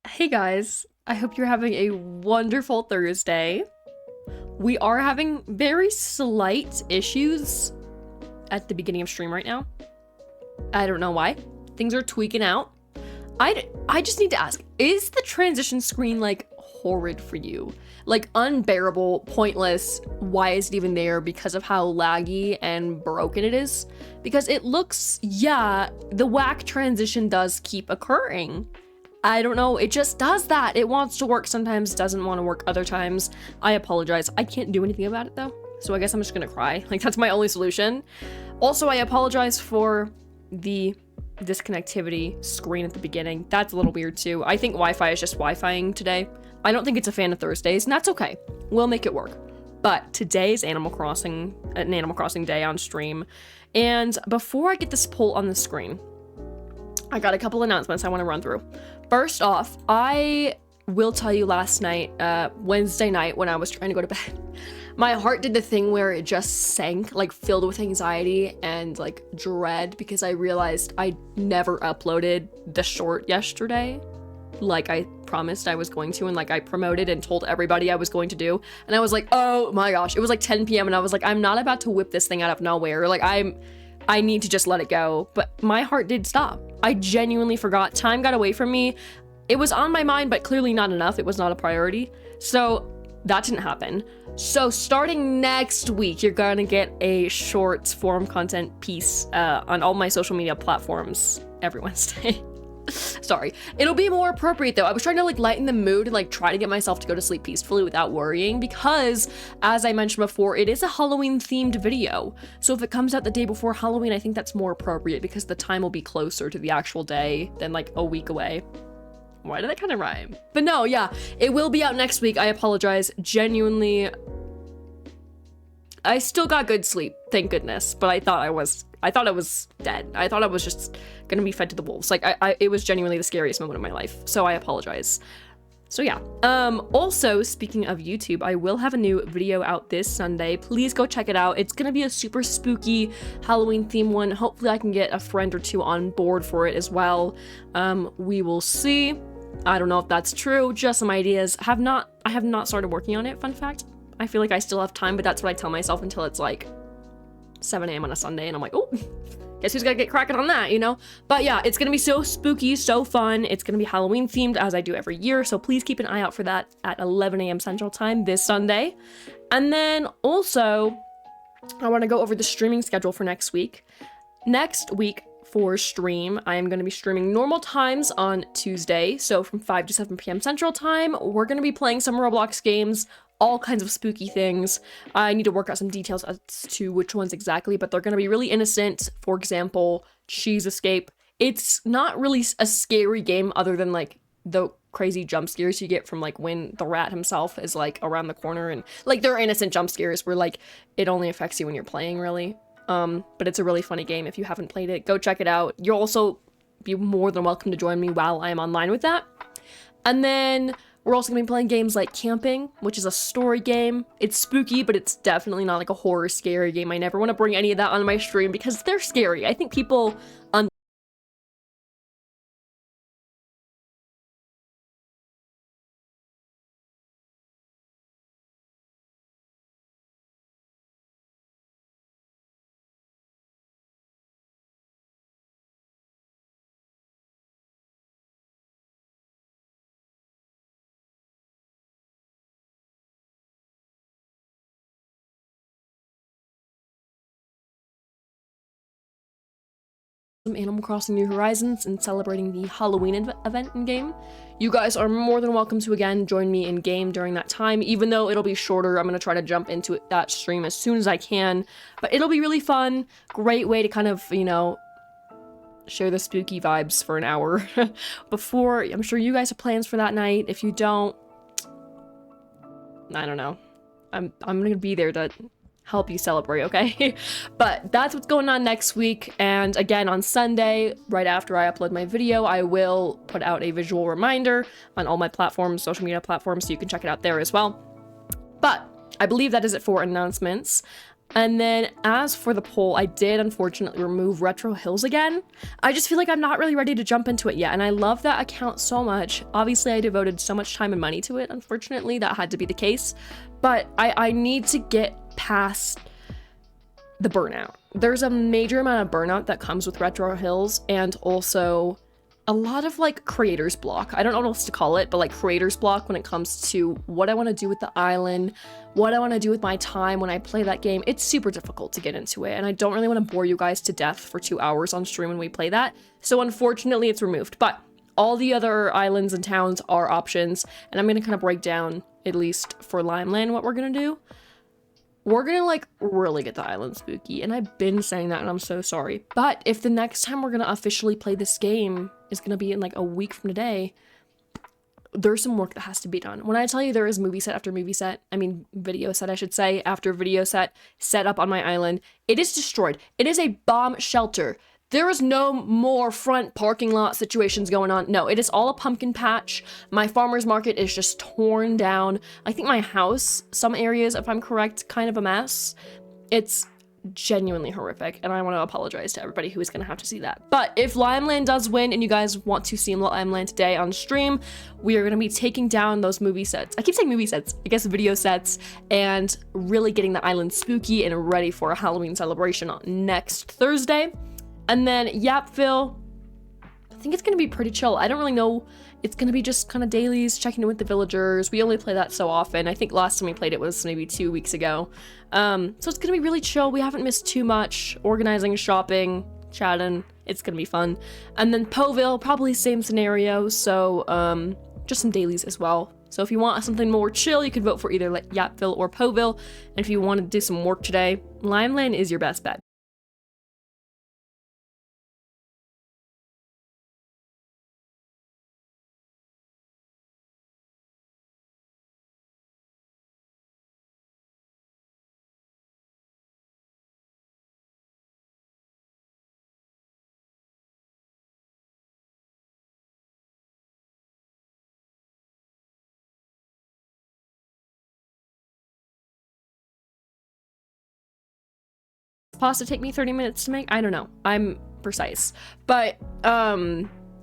Hey guys, I hope you're having a wonderful Thursday. We are having very slight issues at the beginning of stream right now. I don't know why. Things are tweaking out. I just need to ask, is the transition screen like horrid for you? Like unbearable, pointless, why is it even there because of how laggy and broken it is? Because it looks, yeah, the whack transition does keep occurring. I don't know, it just does that. It wants to work sometimes, doesn't want to work other times. I apologize. I can't do anything about it though. So I guess I'm just gonna cry. Like that's my only solution. Also, I apologize for the disconnectivity screen at the beginning. That's a little weird too. I think Wi-Fi is just Wi-Fiing today. I don't think it's a fan of Thursdays, and that's okay. We'll make it work. But today is an Animal Crossing day on stream. And before I get this poll on the screen, I got a couple announcements I want to run through. First off, I will tell you last night, Wednesday night when I was trying to go to bed, my heart did the thing where it just sank, like filled with anxiety and like dread because I realized I never uploaded the short yesterday like I promised I was going to and like I promoted and told everybody I was going to do. And I was like, oh my gosh, it was like 10 p.m. and I was like, I'm not about to whip this thing out of nowhere. Like I need to just let it go. But my heart did stop. I genuinely forgot. Time got away from me. It was on my mind, but clearly not enough. It was not a priority. So that didn't happen. So starting next week, you're gonna get a short form content piece on all my social media platforms every Wednesday. Sorry. It'll be more appropriate though. I was trying to like lighten the mood and like try to get myself to go to sleep peacefully without worrying because, as I mentioned before, it is a Halloween themed video. So if it comes out the day before Halloween, I think that's more appropriate because the time will be closer to the actual day than like a week away. Why did that kind of rhyme? But no, yeah, it will be out next week. I apologize. Genuinely, I still got good sleep, thank goodness, but I thought I was dead. I thought I was just gonna be fed to the wolves. Like it was genuinely the scariest moment of my life. So I apologize. So yeah. Also speaking of YouTube, I will have a new video out this Sunday. Please go check it out. It's gonna be a super spooky Halloween theme one. Hopefully I can get a friend or two on board for it as well. We will see. I don't know if that's true. Just some ideas. I have not started working on it, fun fact. I feel like I still have time, but that's what I tell myself until it's like 7 a.m. on a Sunday, and I'm like, oh, guess who's gonna get cracking on that, you know? But yeah, it's gonna be so spooky, so fun. It's gonna be Halloween themed as I do every year, so please keep an eye out for that at 11 a.m. Central Time this Sunday. And then also, I wanna go over the streaming schedule for next week. Next week for stream, I am gonna be streaming normal times on Tuesday, so from 5 to 7 p.m. Central Time. We're gonna be playing some Roblox games, all kinds of spooky things. I need to work out some details as to which ones exactly, but they're gonna be really innocent. For example, Cheese Escape. It's not really a scary game other than like the crazy jump scares you get from like when the rat himself is like around the corner, and like they're innocent jump scares where like it only affects you when you're playing, really. But it's a really funny game. If you haven't played it, go check it out. You'll also be more than welcome to join me while I am online with that. And then we're also gonna be playing games like Camping, which is a story game. It's spooky, but it's definitely not like a horror scary game. I never want to bring any of that on my stream because they're scary. I think people Animal Crossing New Horizons and celebrating the Halloween event in game. You guys are more than welcome to again join me in game during that time, even though it'll be shorter. I'm gonna try to jump into that stream as soon as I can, but it'll be really fun. Great way to kind of, you know, share the spooky vibes for an hour before. I'm sure you guys have plans for that night. If you don't, I don't know. I'm gonna be there to help you celebrate, okay? But that's what's going on next week. And again, on Sunday, right after I upload my video, I will put out a visual reminder on all my platforms, social media platforms, so you can check it out there as well. But I believe that is it for announcements. And then as for the poll, I did unfortunately remove Retro Hills again. I just feel like I'm not really ready to jump into it yet, and I love that account so much. Obviously, I devoted so much time and money to it. Unfortunately, that had to be the case. But I need to get past the burnout. There's a major amount of burnout that comes with Retro Hills, and also a lot of like creator's block. I don't know what else to call it, but like creator's block when it comes to what I want to do with the island, what I want to do with my time when I play that game. It's super difficult to get into it, and I don't really want to bore you guys to death for 2 hours on stream when we play that. So unfortunately, it's removed. But all the other islands and towns are options, and I'm going to kind of break down, at least for Limeland, what we're going to do. We're gonna like really get the island spooky, and I've been saying that and I'm so sorry. But if the next time we're gonna officially play this game is gonna be in like a week from today, there's some work that has to be done. When I tell you there is movie set after movie set, I mean video set I should say, after video set up on my island, it is destroyed. It is a bomb shelter. There is no more front parking lot situations going on. No, it is all a pumpkin patch. My farmer's market is just torn down. I think my house, some areas, if I'm correct, kind of a mess. It's genuinely horrific, and I want to apologize to everybody who is going to have to see that. But if Limeland does win and you guys want to see Limeland today on stream, we are going to be taking down those movie sets. I keep saying movie sets, I guess video sets, and really getting the island spooky and ready for a Halloween celebration on next Thursday. And then Yapville, I think it's going to be pretty chill. I don't really know. It's going to be just kind of dailies, checking in with the villagers. We only play that so often. I think last time we played it was maybe 2 weeks ago. So it's going to be really chill. We haven't missed too much. Organizing, shopping, chatting. It's going to be fun. And then Poville, probably same scenario. So just some dailies as well. So if you want something more chill, you could vote for either like Yapville or Poville. And if you want to do some work today, Limeland is your best bet. Pasta take me 30 minutes to make? I don't know. I'm precise. But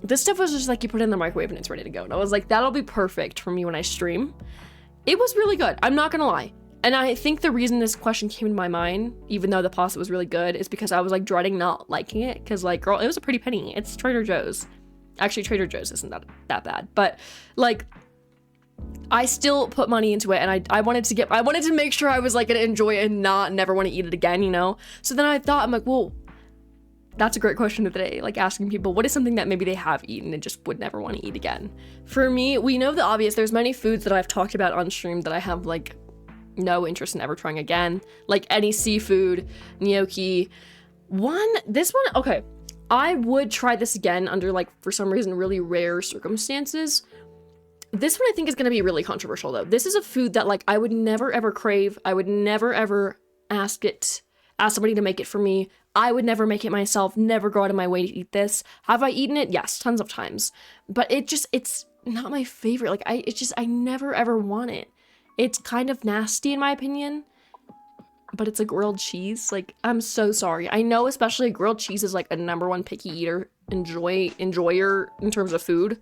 this stuff was just like you put it in the microwave and it's ready to go. And I was like, that'll be perfect for me when I stream. It was really good. I'm not gonna lie. And I think the reason this question came to my mind, even though the pasta was really good, is because I was like dreading not liking it. Because like, girl, it was a pretty penny. It's Trader Joe's. Actually, Trader Joe's isn't that bad. But like, I still put money into it, and I wanted to make sure I was like gonna enjoy it and never want to eat it again, you know? So then I thought, I'm like, well, that's a great question of the day, like asking people, what is something that maybe they have eaten and just would never want to eat again? For me, we know the obvious. There's many foods that I've talked about on stream that I have like no interest in ever trying again. Like any seafood, gnocchi. This one, okay. I would try this again under like, for some reason, really rare circumstances. This one I think is going to be really controversial though. This is a food that like I would never ever crave. I would never ever ask somebody to make it for me. I would never make it myself, never go out of my way to eat this. Have I eaten it? Yes, tons of times. But it's not my favorite. Like I never ever want it. It's kind of nasty in my opinion. But it's a grilled cheese. Like, I'm so sorry. I know especially grilled cheese is like a #1 picky eater enjoyer in terms of food.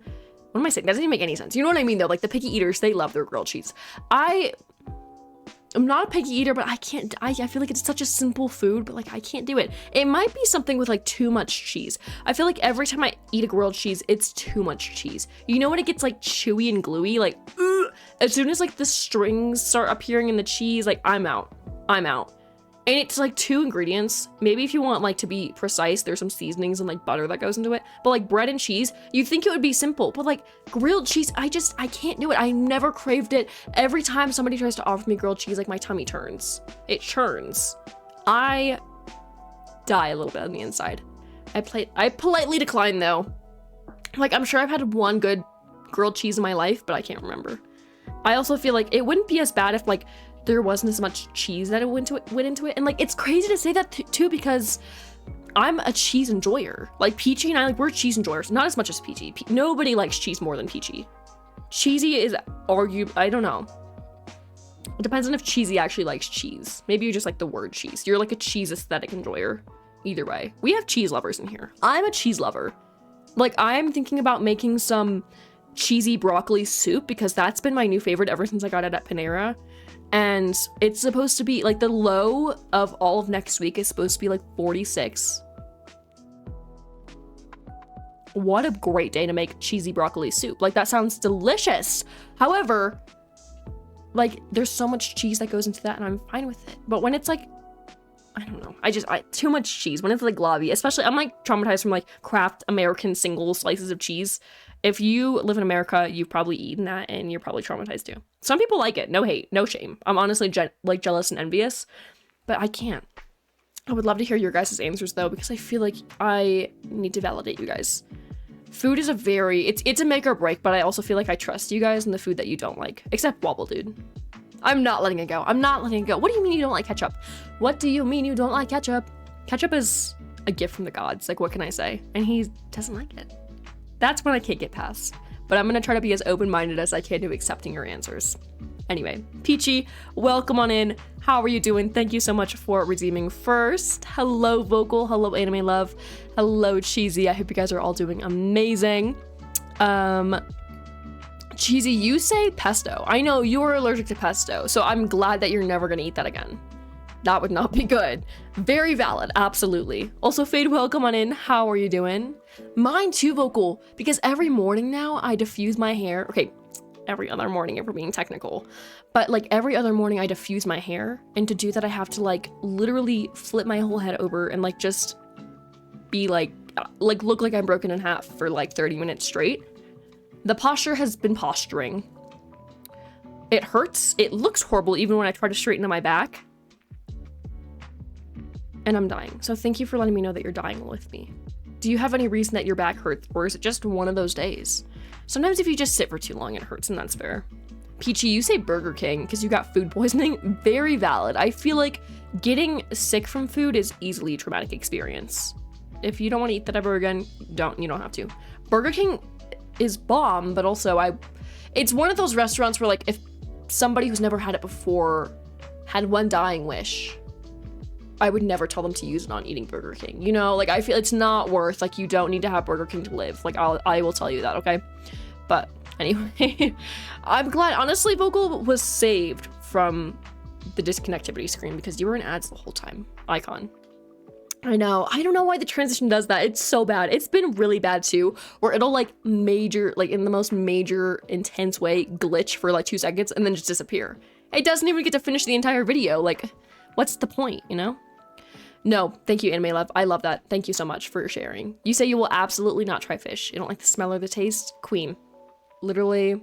What am I saying? That doesn't even make any sense. You know what I mean though? Like the picky eaters, they love their grilled cheese. I'm not a picky eater, but I feel like it's such a simple food, but like I can't do it. It might be something with like too much cheese. I feel like every time I eat a grilled cheese, it's too much cheese. You know when it gets like chewy and gluey? Like, as soon as like the strings start appearing in the cheese, like I'm out. And it's like 2 ingredients. Maybe if you want like to be precise, there's some seasonings and like butter that goes into it. But like bread and cheese, you'd think it would be simple. But like grilled cheese, I can't do it. I never craved it. Every time somebody tries to offer me grilled cheese, like my tummy turns. It churns. I die a little bit on the inside. I politely declined though. Like, I'm sure I've had one good grilled cheese in my life, but I can't remember. I also feel like it wouldn't be as bad if like there wasn't as much cheese that went into it. And like, it's crazy to say that too, because I'm a cheese enjoyer. Like Peachy and I, like, we're cheese enjoyers, not as much as Peachy. Nobody likes cheese more than Peachy. Cheesy is I don't know. It depends on if Cheesy actually likes cheese. Maybe you just like the word cheese. You're like a cheese aesthetic enjoyer. Either way, we have cheese lovers in here. I'm a cheese lover. Like, I'm thinking about making some cheesy broccoli soup because that's been my new favorite ever since I got it at Panera. And it's supposed to be like the low of all of next week is supposed to be like 46. What a great day to make cheesy broccoli soup. Like, that sounds delicious. However, like, there's so much cheese that goes into that and I'm fine with it. But when it's like, I don't know, too much cheese, when it's like globby, especially, I'm like traumatized from like Kraft American single slices of cheese. If you live in America, you've probably eaten that and you're probably traumatized too. Some people like it, no hate, no shame. I'm honestly like jealous and envious, but I can't. I would love to hear your guys' answers though, because I feel like I need to validate you guys. Food is it's a make or break, but I also feel like I trust you guys in the food that you don't like, except Wobble Dude. I'm not letting it go. I'm not letting it go. What do you mean you don't like ketchup? What do you mean you don't like ketchup? Ketchup is a gift from the gods. Like, what can I say? And he doesn't like it. That's what I can't get past. But I'm gonna try to be as open-minded as I can to accepting your answers. Anyway, Peachy, welcome on in. How are you doing? Thank you so much for redeeming first. Hello, Vocal. Hello, Anime Love. Hello, Cheesy. I hope you guys are all doing amazing. Cheesy, you say pesto. I know you're allergic to pesto, so I'm glad that you're never gonna eat that again. That would not be good. Very valid, absolutely. Also, Fade, welcome on in. How are you doing? Mine too, Vocal, because every morning now I diffuse my hair. Okay, every other morning if we're being technical. But like every other morning I diffuse my hair, and to do that I have to like literally flip my whole head over and like just be like look like I'm broken in half for like 30 minutes straight. The posture has been posturing. It hurts. It looks horrible even when I try to straighten my back. And I'm dying. So thank you for letting me know that you're dying with me. Do you have any reason that your back hurts, or is it just one of those days? Sometimes if you just sit for too long, it hurts, and that's fair. Peachy, you say Burger King because you got food poisoning. Very valid. I feel like getting sick from food is easily a traumatic experience. If you don't want to eat that ever again, you don't have to. Burger King is bomb, but also it's one of those restaurants where like if somebody who's never had it before had one dying wish, I would never tell them to use it on eating Burger King. You know, like I feel it's not worth, like you don't need to have Burger King to live. Like I will tell you that, okay? But anyway, I'm glad, honestly, Vocal was saved from the disconnectivity screen because you were in ads the whole time. Icon. I know. I don't know why the transition does that. It's so bad. It's been really bad too, where it'll like major, like in the most major, intense way, glitch for like 2 seconds and then just disappear. It doesn't even get to finish the entire video. Like, what's the point, you know? No, thank you, Anime Love. I love that. Thank you so much for sharing. You say you will absolutely not try fish. You don't like the smell or the taste? Queen. Literally,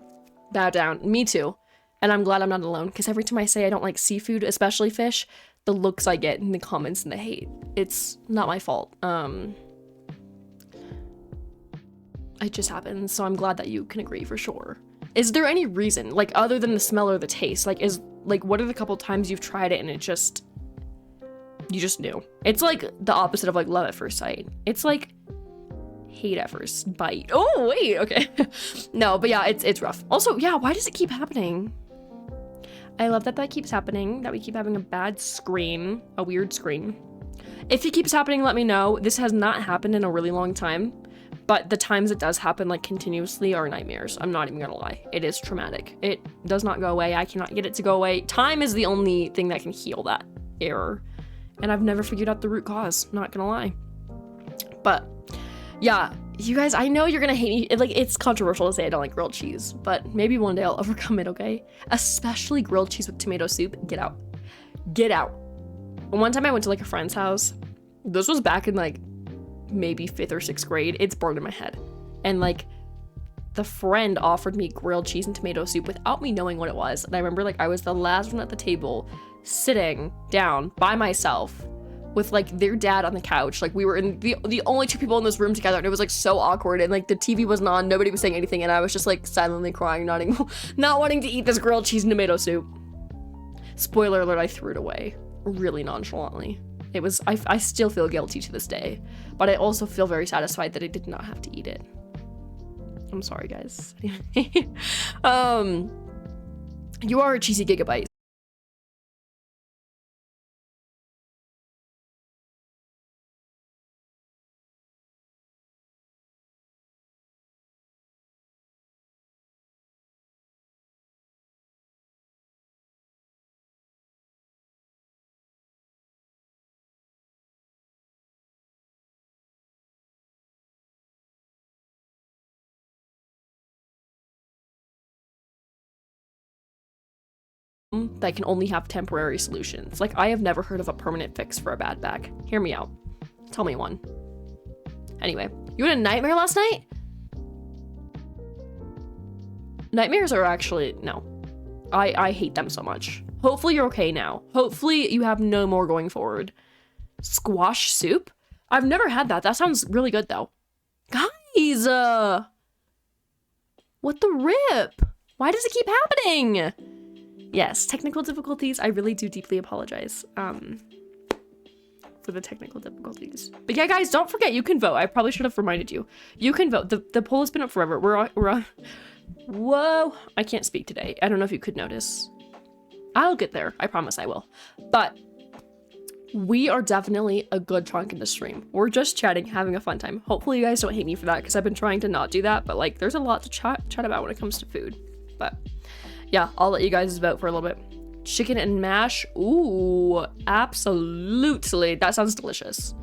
bow down. Me too. And I'm glad I'm not alone, because every time I say I don't like seafood, especially fish, the looks I get in the comments and the hate. It's not my fault. It just happens, so I'm glad that you can agree for sure. Is there any reason, like, other than the smell or the taste? Like, what are the couple times you've tried it and you just knew? It's like the opposite of like love at first sight. It's like hate at first bite. Oh, wait, okay. No, but yeah, it's rough. Also, yeah, why does it keep happening? I love that keeps happening, that we keep having a bad screen, a weird screen. If it keeps happening, let me know. This has not happened in a really long time, but the times it does happen like continuously are nightmares. I'm not even gonna lie. It is traumatic. It does not go away. I cannot get it to go away. Time is the only thing that can heal that error. And I've never figured out the root cause, not gonna lie. But yeah, you guys, I know you're gonna hate me. Like, it's controversial to say I don't like grilled cheese, but maybe one day I'll overcome it, okay? Especially grilled cheese with tomato soup. Get out. Get out. One time I went to like a friend's house. This was back in like maybe 5th or 6th grade. It's burned in my head. And like the friend offered me grilled cheese and tomato soup without me knowing what it was. And I remember like I was the last one at the table sitting down by myself with like their dad on the couch. Like we were in the only two people in this room together, and it was like so awkward, and like the TV wasn't on, nobody was saying anything, and I was just like silently crying, not wanting to eat this grilled cheese and tomato soup. Spoiler alert, I threw it away really nonchalantly. It was, I still feel guilty to this day, but I also feel very satisfied that I did not have to eat it. I'm sorry, guys. You are a cheesy gigabyte. That can only have temporary solutions. Like, I have never heard of a permanent fix for a bad back. Hear me out. Tell me one. Anyway, you had a nightmare last night? Nightmares are actually, no. I hate them so much. Hopefully you're okay now. Hopefully you have no more going forward. Squash soup? I've never had that. That sounds really good though. Guys, what the rip? Why does it keep happening? Yes, technical difficulties. I really do deeply apologize for the technical difficulties. But yeah, guys, don't forget, you can vote. I probably should have reminded you. You can vote. The poll has been up forever. We're on. Whoa, I can't speak today. I don't know if you could notice. I'll get there. I promise I will. But we are definitely a good chunk in the stream. We're just chatting, having a fun time. Hopefully you guys don't hate me for that, because I've been trying to not do that, but like there's a lot to chat about when it comes to food. But yeah, I'll let you guys vote for a little bit. Chicken and mash. Ooh, absolutely. That sounds delicious.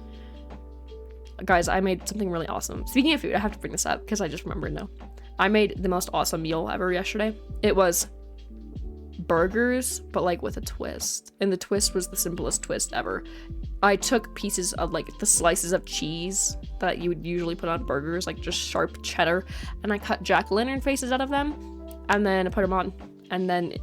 Guys, I made something really awesome. Speaking of food, I have to bring this up because I just remembered now. I made the most awesome meal ever yesterday. It was burgers, but like with a twist. And the twist was the simplest twist ever. I took pieces of like the slices of cheese that you would usually put on burgers, like just sharp cheddar, and I cut jack-o'-lantern faces out of them, and then I put them on, and then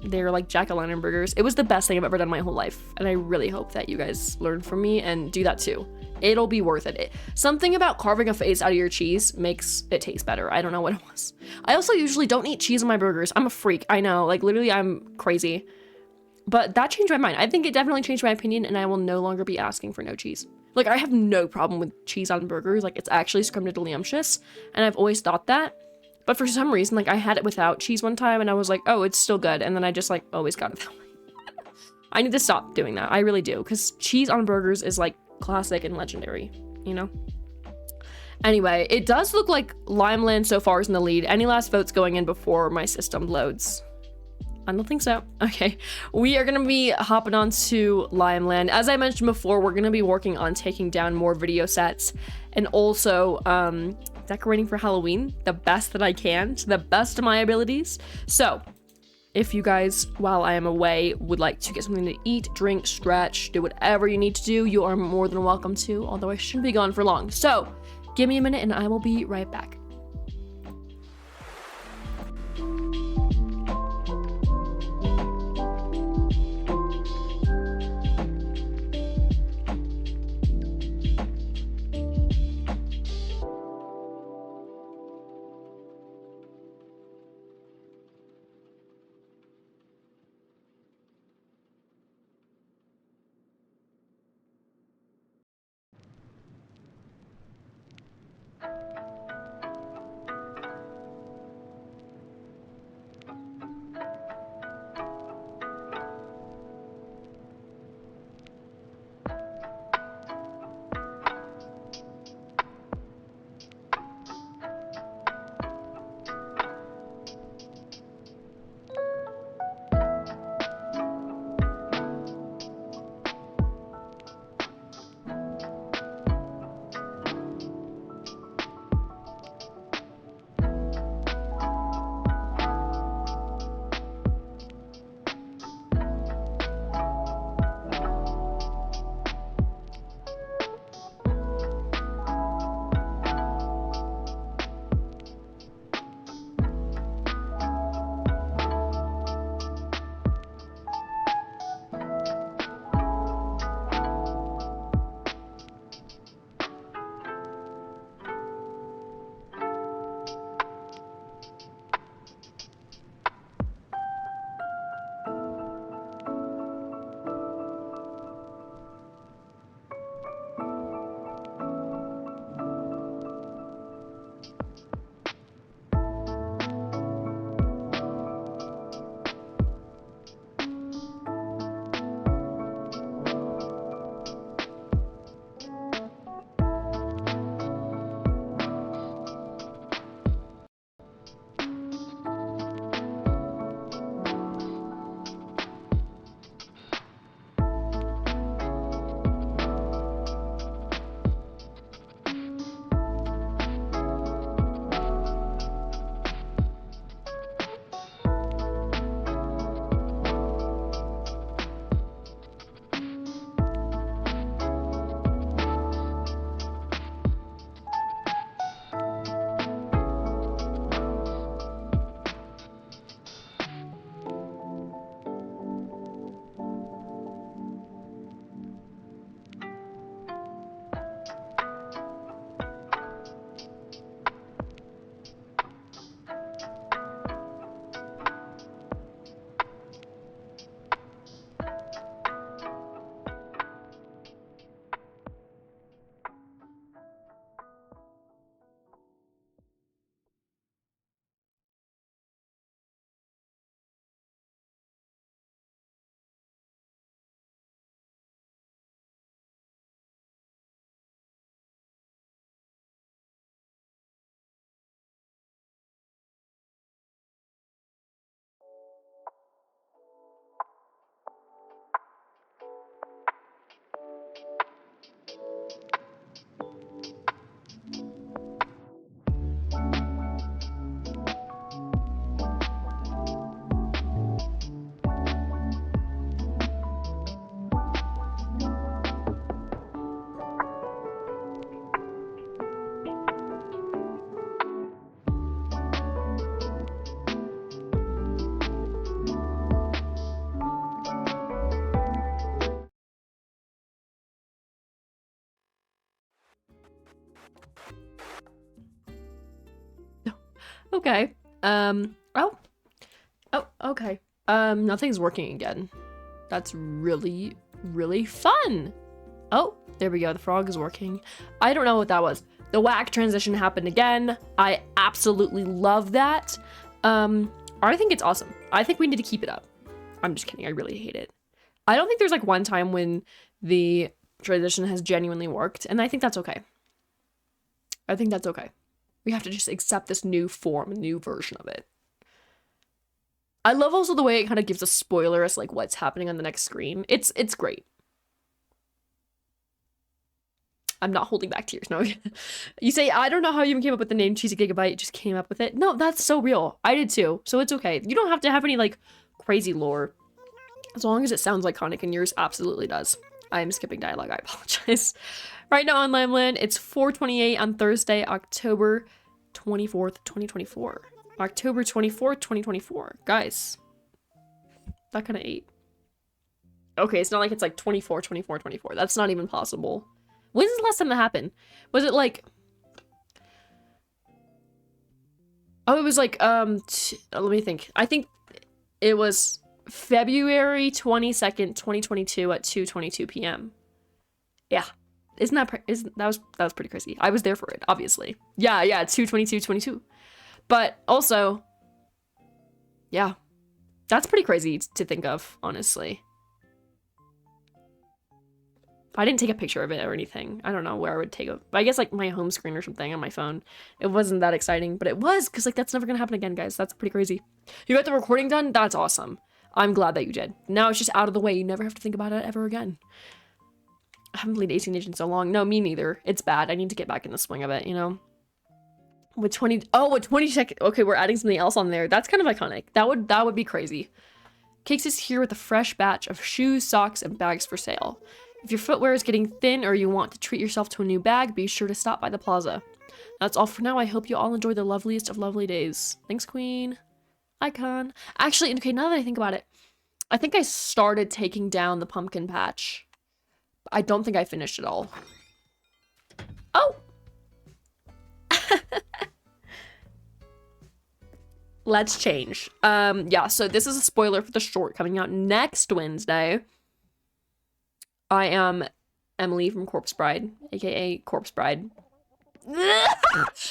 they're like jack-o'-lantern burgers. It was the best thing I've ever done in my whole life, and I really hope that you guys learn from me and do that too. It'll be worth it. Something about carving a face out of your cheese makes it taste better. I don't know what it was. I also usually don't eat cheese on my burgers. I'm a freak. I know, like literally I'm crazy. But that changed my mind. I think it definitely changed my opinion, and I will no longer be asking for no cheese. Like, I have no problem with cheese on burgers. Like, it's actually scrumptious, and I've always thought that. But for some reason, like, I had it without cheese one time, and I was like, oh, it's still good. And then I just, like, always got it that way. I need to stop doing that. I really do. Because cheese on burgers is, like, classic and legendary, you know? Anyway, it does look like Limeland so far is in the lead. Any last votes going in before my system loads? I don't think so. Okay, we are gonna be hopping on to Limeland. As I mentioned before, we're gonna be working on taking down more video sets and also decorating for Halloween the best that I can, to the best of my abilities. So if you guys, while I am away, would like to get something to eat, drink, stretch, do whatever you need to do, you are more than welcome to, although I shouldn't be gone for long. So give me a minute and I will be right back. Okay. Oh, okay. Nothing's working again. That's really, really fun. Oh, there we go. The frog is working. I don't know what that was. The whack transition happened again. I absolutely love that. I think it's awesome. I think we need to keep it up. I'm just kidding. I really hate it. I don't think there's like one time when the transition has genuinely worked, and I think that's okay. I think that's okay. We have to just accept this new form, a new version of it. I love also the way it kind of gives a spoiler as like what's happening on the next screen. It's great. I'm not holding back tears. No. You say, I don't know how you even came up with the name Cheesy Gigabyte, just came up with it. No, that's so real. I did too. So it's okay. You don't have to have any like crazy lore. As long as it sounds iconic, and yours absolutely does. I'm skipping dialogue. I apologize. Right now on Lamland, it's 4:28 on Thursday, October 24th, 2024. October 24th, 2024. Guys, that kind of ate. Okay, it's not like it's like 24, 24, 24. That's not even possible. When's the last time that happened? Was it like... Oh, it was like, let me think. I think it was February 22nd, 2022 at 2:22 p.m. Yeah. Isn't that that was pretty crazy. I was there for it, obviously. Yeah, 2:22:22. But also, yeah. That's pretty crazy to think of, honestly. I didn't take a picture of it or anything. I don't know where I would take it. I guess like my home screen or something on my phone. It wasn't that exciting, but it was, because like that's never gonna happen again, guys. That's pretty crazy. You got the recording done? That's awesome. I'm glad that you did. Now it's just out of the way. You never have to think about it ever again. I haven't played ACNH in so long. No, me neither. It's bad. I need to get back in the swing of it, you know? With 20 seconds. Okay, we're adding something else on there. That's kind of iconic. That would be crazy. Cakes is here with a fresh batch of shoes, socks, and bags for sale. If your footwear is getting thin or you want to treat yourself to a new bag, be sure to stop by the plaza. That's all for now. I hope you all enjoy the loveliest of lovely days. Thanks, Queen. Icon. Actually, okay, now that I think about it, I think I started taking down the pumpkin patch. I don't think I finished it all. Oh! Let's change. Yeah, so this is a spoiler for the short coming out next Wednesday. I am Emily from Corpse Bride, aka Corpse Bride.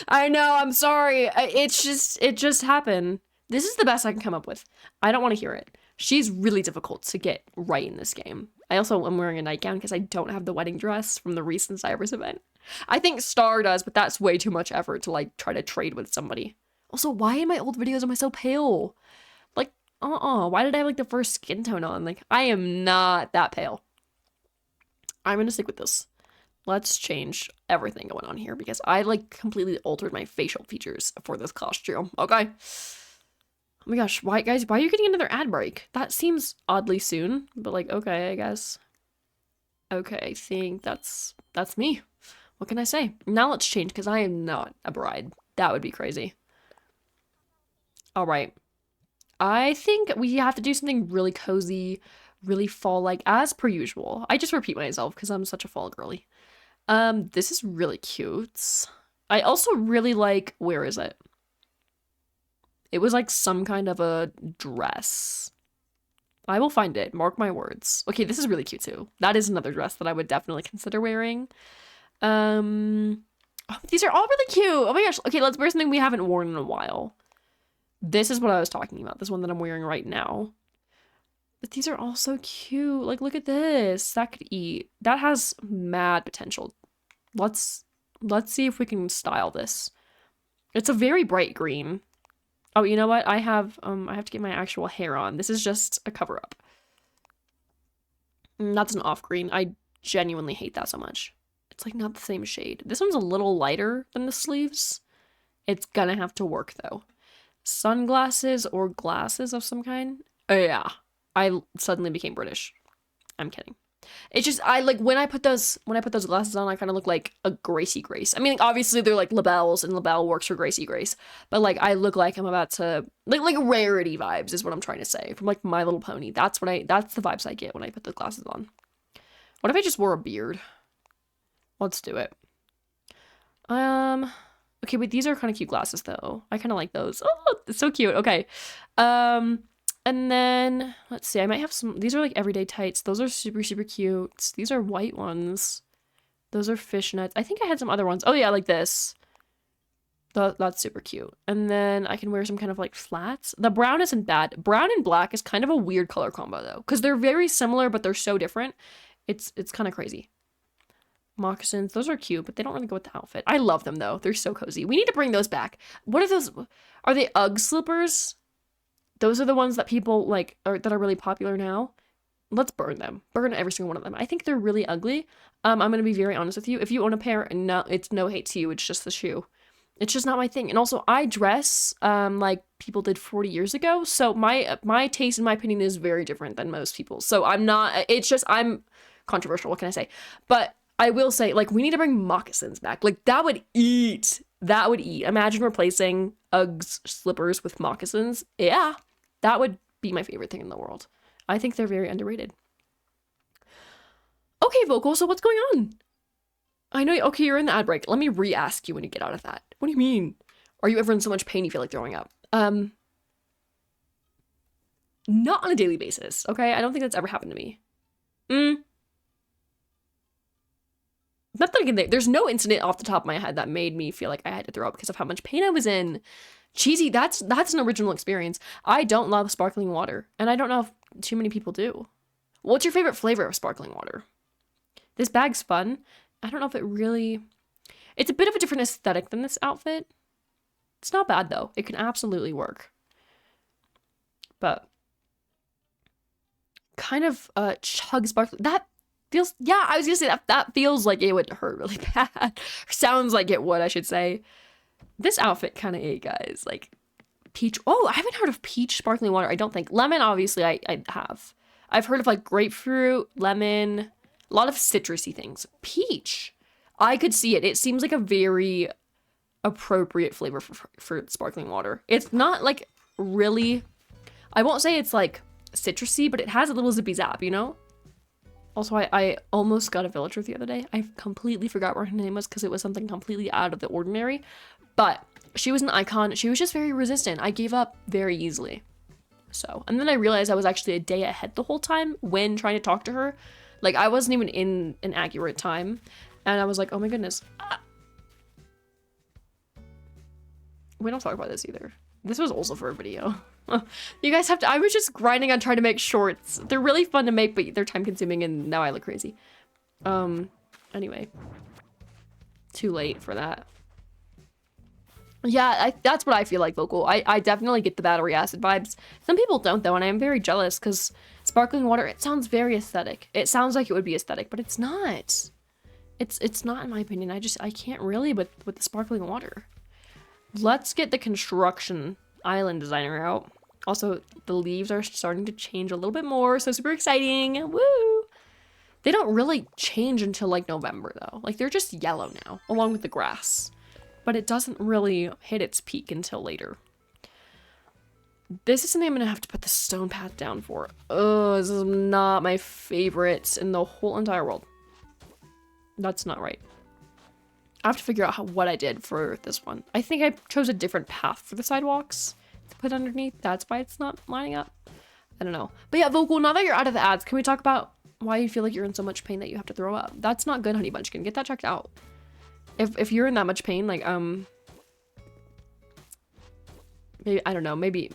I know, I'm sorry. It just happened. This is the best I can come up with. I don't want to hear it. She's really difficult to get right in this game. I also am wearing a nightgown because I don't have the wedding dress from the recent Cybers event. I think Star does, but that's way too much effort to like try to trade with somebody. Also, why in my old videos am I so pale? Like, why did I have like the first skin tone on? Like, I am not that pale. I'm gonna stick with this. Let's change everything going on here because I like completely altered my facial features for this costume. Okay. Oh my gosh, why guys, why are you getting another ad break? That seems oddly soon, but like, okay, I guess. Okay, I think that's me. What can I say? Now let's change because I am not a bride. That would be crazy. All right. I think we have to do something really cozy, really fall-like, as per usual. I just repeat myself because I'm such a fall girly. This is really cute. I also really like, where is it? It was like some kind of a dress. I will find it, mark my words. Okay, this is really cute too. That is another dress that I would definitely consider wearing. Oh, these are all really cute. Oh my gosh. Okay, let's wear something we haven't worn in a while. This is what I was talking about. This one that I'm wearing right now. But these are all so cute. Like, look at this. That could eat. That has mad potential. Let's see if we can style this. It's a very bright green. Oh, you know what? I have to get my actual hair on. This is just a cover up. That's an off green. I genuinely hate that so much. It's like not the same shade. This one's a little lighter than the sleeves. It's gonna have to work though. Sunglasses or glasses of some kind. Oh yeah. I suddenly became British. I'm kidding. It's just, I like, when I put those glasses on, I kind of look like a Gracie Grace. I mean, like, obviously they're like labels and label works for Gracie Grace, but like, I look like I'm about to, like Rarity vibes is what I'm trying to say from like My Little Pony. That's the vibes I get when I put the glasses on. What if I just wore a beard? Let's do it. Okay, wait, these are kind of cute glasses though. I kind of like those. Oh, it's so cute. Okay. And then let's see. I might have some. These are like everyday tights. Those are super, super cute. These are white ones. Those are fishnets. I think I had some other ones. Oh yeah, like this. That's super cute. And then I can wear some kind of like flats. The brown isn't bad. Brown and black is kind of a weird color combo though, because they're very similar, but they're so different. It's kind of crazy. Moccasins, those are cute, but they don't really go with the outfit. I love them though. They're so cozy. We need to bring those back. What are those? Are they Ugg slippers? Those are the ones that people like, that are really popular now. Let's burn them. Burn every single one of them. I think they're really ugly. I'm going to be very honest with you. If you own a pair, no, it's no hate to you. It's just the shoe. It's just not my thing. And also I dress like people did 40 years ago. So my taste and my opinion is very different than most people. So I'm controversial. What can I say? But I will say, like, we need to bring moccasins back. Like, that would eat. That would eat. Imagine replacing Uggs slippers with moccasins. Yeah, that would be my favorite thing in the world. I think they're very underrated. Okay, Vocal, so what's going on? I know, okay, you're in the ad break. Let me re-ask you when you get out of that. What do you mean? Are you ever in so much pain you feel like throwing up? Not on a daily basis, okay? I don't think that's ever happened to me. Not that I can think. There's no incident off the top of my head that made me feel like I had to throw up because of how much pain I was in. Cheesy, that's an original experience. I don't love sparkling water, and I don't know if too many people do. What's your favorite flavor of sparkling water? This bag's fun. I don't know if it really... It's a bit of a different aesthetic than this outfit. It's not bad, though. It can absolutely work. But... kind of chug sparkling... That feels... Yeah, I was gonna say that feels like it would hurt really bad. Sounds like it would, I should say. This outfit kind of ate, guys. Like, peach... Oh, I haven't heard of peach sparkling water, I don't think. Lemon, obviously, I have. I've heard of, like, grapefruit, lemon... A lot of citrusy things. Peach. I could see it. It seems like a very appropriate flavor for sparkling water. It's not like really, I won't say it's like citrusy, but it has a little zippy zap, you know? Also, I almost got a villager the other day. I completely forgot what her name was because it was something completely out of the ordinary. But she was an icon. She was just very resistant. I gave up very easily. So, and then I realized I was actually a day ahead the whole time when trying to talk to her. Like, I wasn't even in an accurate time. And I was like, oh my goodness. We don't talk about this either. This was also for a video. You guys have to... I was just grinding on trying to make shorts. They're really fun to make, but they're time consuming and now I look crazy. Anyway. Too late for that. Yeah, that's what I feel like, Vocal. I definitely get the battery acid vibes. Some people don't, though, and I am very jealous because sparkling water, it sounds very aesthetic. It sounds like it would be aesthetic, but it's not. It's not, in my opinion. I can't really with the sparkling water. Let's get the construction island designer out. Also, the leaves are starting to change a little bit more, so super exciting. Woo! They don't really change until, like, November, though. Like, they're just yellow now, along with the grass. But it doesn't really hit its peak until later. This is something I'm gonna have to put the stone path down for. Oh, this is not my favorite in the whole entire world. That's not right. I have to figure out what I did for this one. I think I chose a different path for the sidewalks to put underneath. That's why it's not lining up. I don't know. But yeah, Vocal, now that you're out of the ads, can we talk about why you feel like you're in so much pain that you have to throw up? That's not good, Honey Bunchkin. Get that checked out. If you're in that much pain, like, maybe, I don't know, maybe,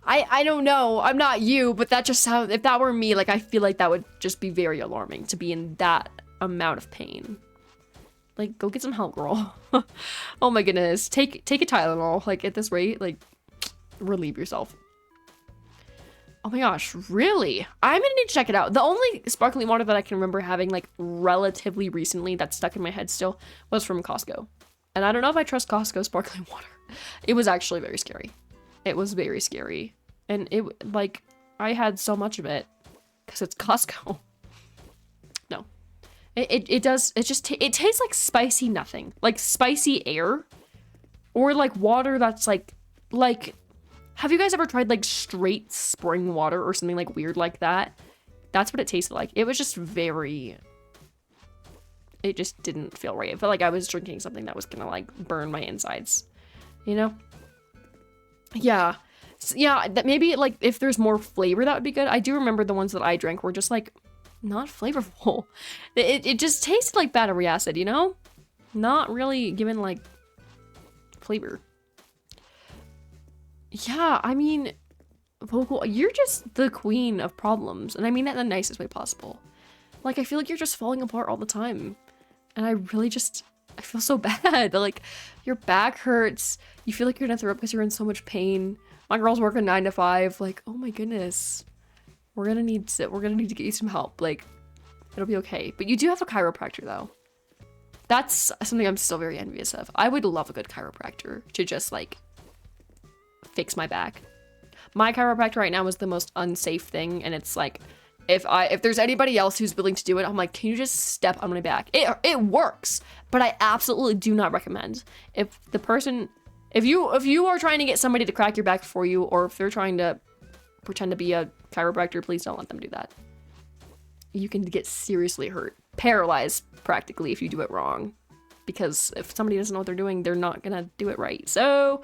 I don't know, I'm not you, but that just sounds, if that were me, like, I feel like that would just be very alarming to be in that amount of pain. Like, go get some help, girl. Oh my goodness, take a Tylenol, like, at this rate, like, relieve yourself. Oh my gosh, really? I'm gonna need to check it out. The only sparkling water that I can remember having, like, relatively recently that's stuck in my head still was from Costco. And I don't know if I trust Costco sparkling water. It was actually very scary. It was very scary. And it, like, I had so much of it because it's Costco. No. It tastes like spicy nothing. Like spicy air. Or like water that's like, have you guys ever tried like straight spring water or something like weird like that? That's what it tasted like. It was just very it just didn't feel right. It felt like I was drinking something that was gonna like burn my insides, you know? Yeah. Yeah, that maybe like if there's more flavor, that would be good. I do remember the ones that I drank were just like not flavorful. It just tasted like battery acid, you know? Not really given like flavor. Yeah, I mean, Vocal, you're just the queen of problems. And I mean that in the nicest way possible. Like, I feel like you're just falling apart all the time. And I really just, I feel so bad. Like, your back hurts. You feel like you're gonna throw up because you're in so much pain. My girl's working 9 to 5. Like, oh my goodness. We're gonna need to get you some help. Like, it'll be okay. But you do have a chiropractor though. That's something I'm still very envious of. I would love a good chiropractor to just like fix my back. My chiropractor right now is the most unsafe thing, and it's like if there's anybody else who's willing to do it, I'm like, can you just step on my back? It works, but I absolutely do not recommend. If you are trying to get somebody to crack your back for you, or if they're trying to pretend to be a chiropractor, please don't let them do that. You can get seriously hurt, paralyzed practically if you do it wrong, because if somebody doesn't know what they're doing, they're not gonna do it right. So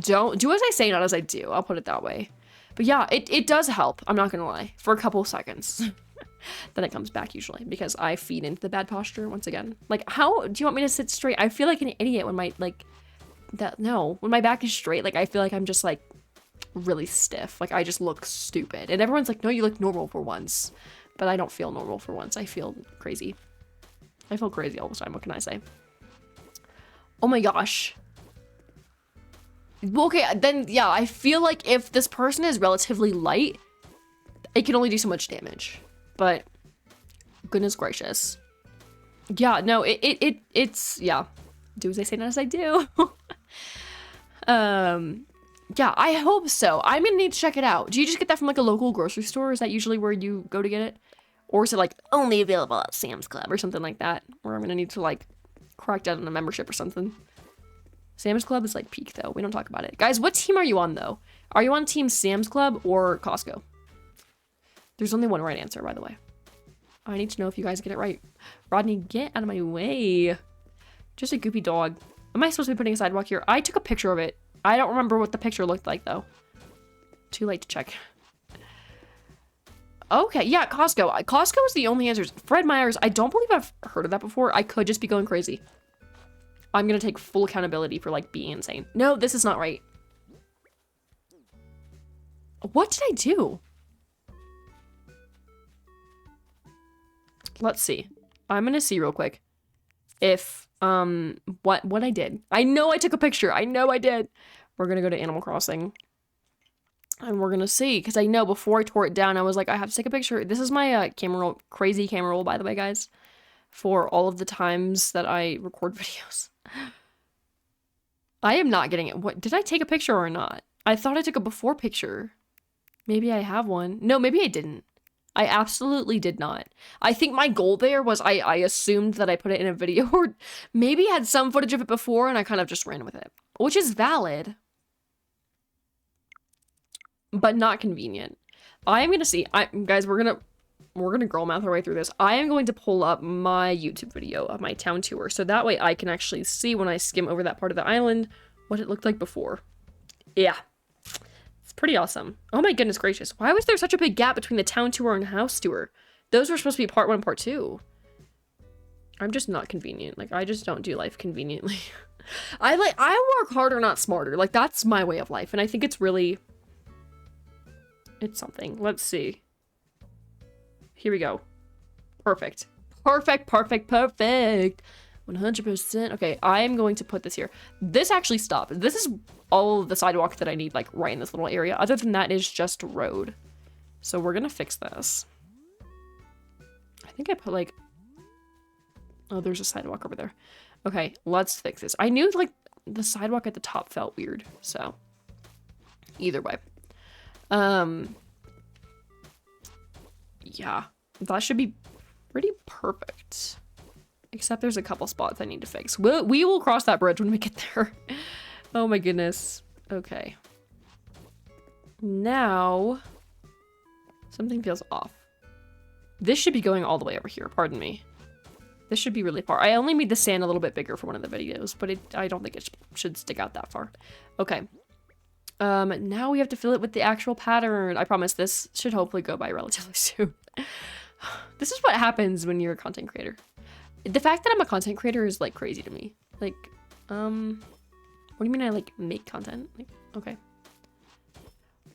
don't do as I say, not as I do. I'll put it that way. But yeah, it does help. I'm not gonna lie, for a couple of seconds. Then it comes back usually because I feed into the bad posture once again. Like, how do you want me to sit straight? I feel like an idiot when when my back is straight. Like, I feel like I'm just like really stiff. Like, I just look stupid. And everyone's like, no, you look normal for once. But I don't feel normal for once. I feel crazy. I feel crazy all the time. What can I say? Oh my gosh. Okay, then, yeah, I feel like if this person is relatively light, it can only do so much damage. But, goodness gracious. Yeah, no, it's, yeah. Do as I say, not as I do. Yeah, I hope so. I'm gonna need to check it out. Do you just get that from, like, a local grocery store? Is that usually where you go to get it? Or is it, like, only available at Sam's Club or something like that? Or I'm gonna need to, like, crack down on a membership or something. Sam's Club is like peak though. We don't talk about it. Guys, what team are you on though? Are you on team Sam's Club or Costco? There's only one right answer, by the way. I need to know if you guys get it right. Rodney, get out of my way. Just a goopy dog. Am I supposed to be putting a sidewalk here? I took a picture of it. I don't remember what the picture looked like though. Too late to check. Okay, yeah, Costco. Costco is the only answers. Fred Meyer's, I don't believe I've heard of that before. I could just be going crazy. I'm gonna take full accountability for, like, being insane. No, this is not right. What did I do? Let's see. I'm gonna see real quick if, what I did. I know I took a picture. I know I did. We're gonna go to Animal Crossing. And we're gonna see, because I know before I tore it down, I was like, I have to take a picture. This is my, camera roll, crazy camera roll, by the way, guys. For all of the times that I record videos. I am not getting it. What, did I take a picture or not? I thought I took a before picture. Maybe I have one. No, maybe I didn't. I absolutely did not. I think my goal there was I assumed that I put it in a video or maybe had some footage of it before and I kind of just ran with it, which is valid, but not convenient. I am going to see, guys, we're going to girl math our way through this. I am going to pull up my YouTube video of my town tour, so that way I can actually see when I skim over that part of the island what it looked like before. Yeah. It's pretty awesome. Oh my goodness gracious. Why was there such a big gap between the town tour and house tour? Those were supposed to be part 1 and part 2. I'm just not convenient. Like, I just don't do life conveniently. I work harder, not smarter. Like, that's my way of life, and I think it's really... It's something. Let's see. Here we go. Perfect. Perfect, perfect, perfect. 100%. Okay, I am going to put this here. This actually stopped. This is all of the sidewalk that I need, like, right in this little area. Other than that is just road. So we're gonna fix this. I think I put, like... Oh, there's a sidewalk over there. Okay, let's fix this. I knew, like, the sidewalk at the top felt weird, so... Either way. Yeah, that should be pretty perfect. Except there's a couple spots I need to fix. We will cross that bridge when we get there. Oh my goodness. Okay. Now, something feels off. This should be going all the way over here, pardon me. This should be really far. I only made the sand a little bit bigger for one of the videos, but I don't think it should stick out that far. Okay. Now we have to fill it with the actual pattern. I promise this should hopefully go by relatively soon. This is what happens when you're a content creator. The fact that I'm a content creator is like crazy to me. Like, what do you mean I like make content? Like, okay.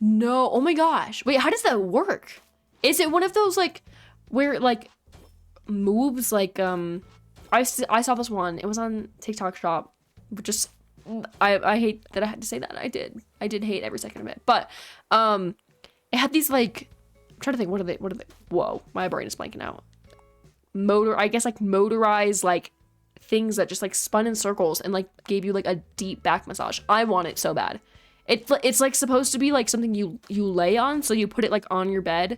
No, oh my gosh. Wait, how does that work? Is it one of those like where it like moves like I saw this one. It was on TikTok Shop. Just I hate that I had to say that. I did hate every second of it. But it had these like, I'm trying to think, what are they? Whoa, my brain is blanking out. I guess like motorized like things that just like spun in circles and like gave you like a deep back massage. I want it so bad. It's like supposed to be like something you lay on, so you put it like on your bed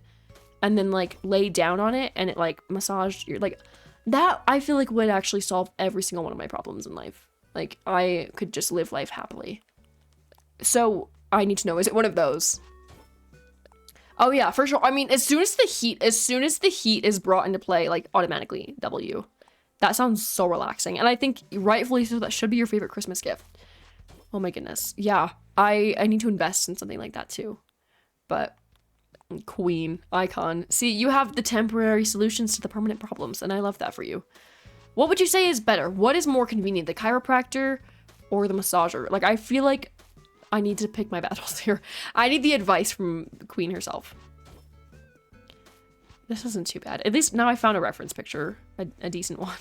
and then like lay down on it and it like massaged your like that. I feel like would actually solve every single one of my problems in life. Like I could just live life happily. So I need to know, is it one of those? Oh yeah, for sure. I mean, as soon as the heat is brought into play, like automatically W. That sounds so relaxing. And I think rightfully so, that should be your favorite Christmas gift. Oh my goodness. Yeah, I need to invest in something like that too. But queen, icon. See, you have the temporary solutions to the permanent problems, and I love that for you. What would you say is better? What is more convenient, the chiropractor or the massager? Like, I feel like I need to pick my battles here. I need the advice from the queen herself. This isn't too bad. At least now I found a reference picture, a decent one.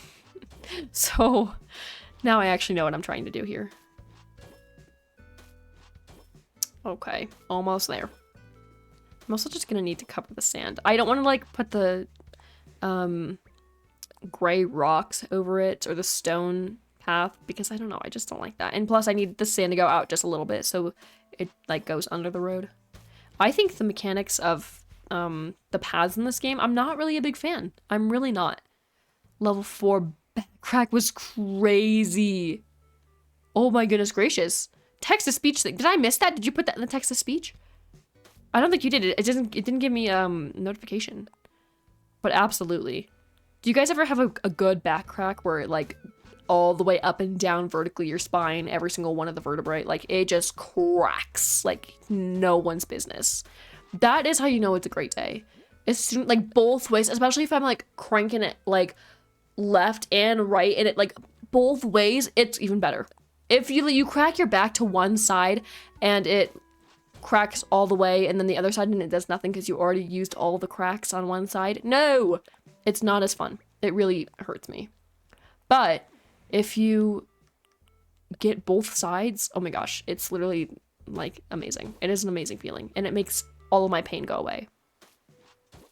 So now I actually know what I'm trying to do here. Okay, almost there. I'm also just gonna need to cover the sand. I don't want to like put the gray rocks over it or the stone path because I don't know, I just don't like that. And plus I need the sand to go out just a little bit so it like goes under the road. I think the mechanics of the paths in this game, I'm not really a big fan. I'm really not. Level 4 back crack was crazy. Oh my goodness gracious. Text-to-speech thing. Did I miss that? Did you put that in the text-to-speech? I don't think you did. It didn't give me notification. But absolutely. Do you guys ever have a good back crack where it like all the way up and down vertically your spine, every single one of the vertebrae, like it just cracks like no one's business? That is how you know it's a great day. It's like both ways, especially if I'm like cranking it like left and right and it like both ways, it's even better. If you crack your back to one side and it cracks all the way and then the other side and it does nothing because you already used all the cracks on one side, no, it's not as fun. It really hurts me. But if you get both sides, oh my gosh, it's literally like amazing. It is an amazing feeling and it makes all of my pain go away.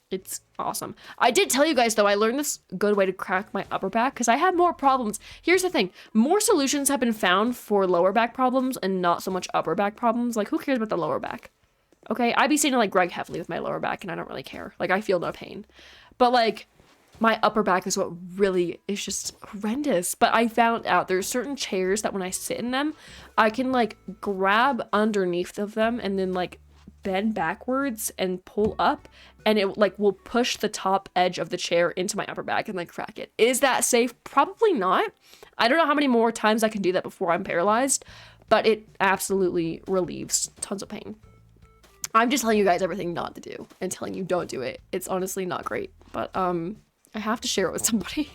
It's awesome. I did tell you guys though, I learned this good way to crack my upper back because I had more problems. Here's the thing, more solutions have been found for lower back problems and not so much upper back problems. Like who cares about the lower back? Okay, I'd be saying like Greg Heffley with my lower back and I don't really care. Like I feel no pain. But like my upper back is what really is just horrendous. But I found out there's certain chairs that when I sit in them, I can like grab underneath of them and then like bend backwards and pull up and it like will push the top edge of the chair into my upper back and like crack it. Is that safe? Probably not. I don't know how many more times I can do that before I'm paralyzed, but it absolutely relieves tons of pain. I'm just telling you guys everything not to do and telling you don't do it. It's honestly not great, but I have to share it with somebody.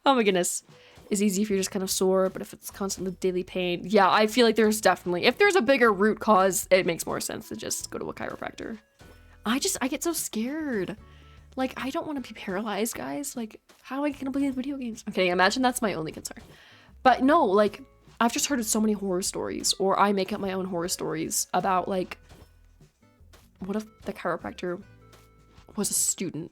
Oh my goodness. It's easy if you're just kind of sore, but if it's constantly daily pain, yeah, I feel like there's definitely, if there's a bigger root cause, it makes more sense to just go to a chiropractor. I get so scared. Like, I don't want to be paralyzed, guys. Like, how am I gonna play video games? Okay, imagine that's my only concern. But no, like, I've just heard of so many horror stories, or I make up my own horror stories about, like, what if the chiropractor was a student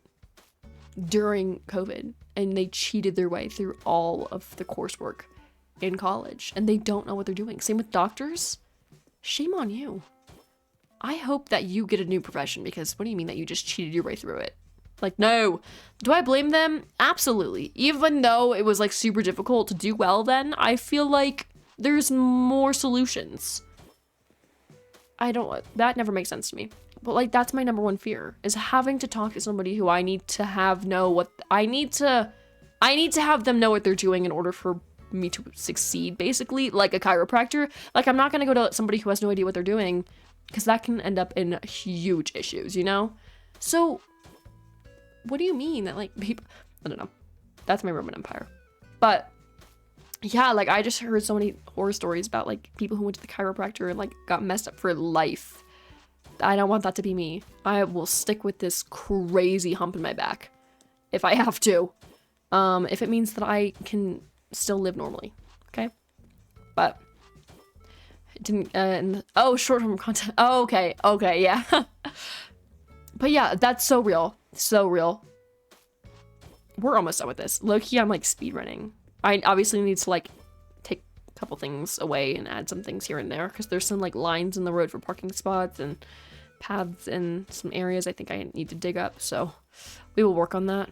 during COVID and they cheated their way through all of the coursework in college and they don't know what they're doing? Same with doctors. Shame on you. I hope that you get a new profession because what do you mean that you just cheated your way through it? Like, no. Do I blame them? Absolutely. Even though it was like super difficult to do well then, I feel like there's more solutions. That never makes sense to me. But like, that's my number one fear, is having to talk to somebody who I need to I need to have them know what they're doing in order for me to succeed, basically, like a chiropractor. Like, I'm not gonna go to somebody who has no idea what they're doing, because that can end up in huge issues, you know? So, what do you mean that, like, people... I don't know. That's my Roman Empire. But, yeah, like, I just heard so many horror stories about, like, people who went to the chiropractor and, like, got messed up for life. I don't want that to be me. I will stick with this crazy hump in my back if I have to. If it means that I can still live normally, okay? But it didn't. Oh, short-term content. Oh, okay, yeah. But yeah, that's so real, so real. We're almost done with this. Low-key, I'm like speed running. I obviously need to like take a couple things away and add some things here and there because there's some like lines in the road for parking spots and paths in some areas I think I need to dig up. So we will work on that.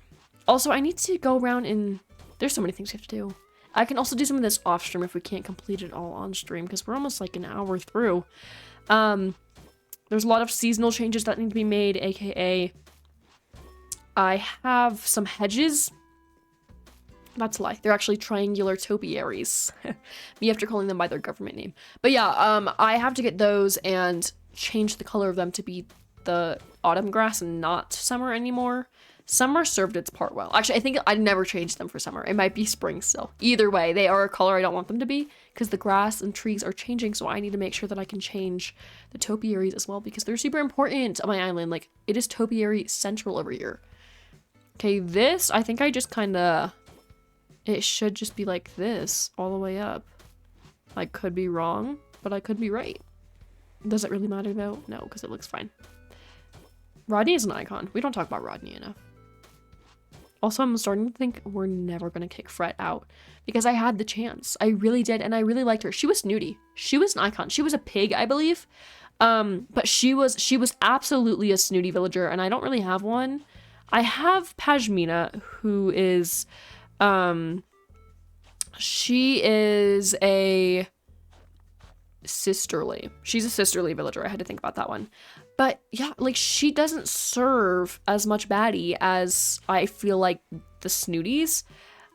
Also, I need to go around and there's so many things we have to do. I can also do some of this off stream if we can't complete it all on stream because we're almost like an hour through. There's a lot of seasonal changes that need to be made, aka I have some hedges. That's a lie. They're actually triangular topiaries. Me after calling them by their government name. But yeah, I have to get those and change the color of them to be the autumn grass and not summer anymore. Summer served its part well. Actually, I think I never changed them for summer. It might be spring still. Either way, they are a color I don't want them to be because the grass and trees are changing, so I need to make sure that I can change the topiaries as well because they're super important on my island. Like, it is topiary central over here. Okay, this, I think I just kind of... It should just be like this all the way up. I could be wrong, but I could be right. Does it really matter though? No, because it looks fine. Rodney is an icon. We don't talk about Rodney enough. Also, I'm starting to think we're never going to kick Fret out because I had the chance. I really did, and I really liked her. She was snooty. She was an icon. She was a pig, I believe. But she was absolutely a snooty villager, and I don't really have one. I have Pashmina, who is... she is a sisterly. She's a sisterly villager. I had to think about that one. But yeah, like she doesn't serve as much baddie as I feel like the snooties.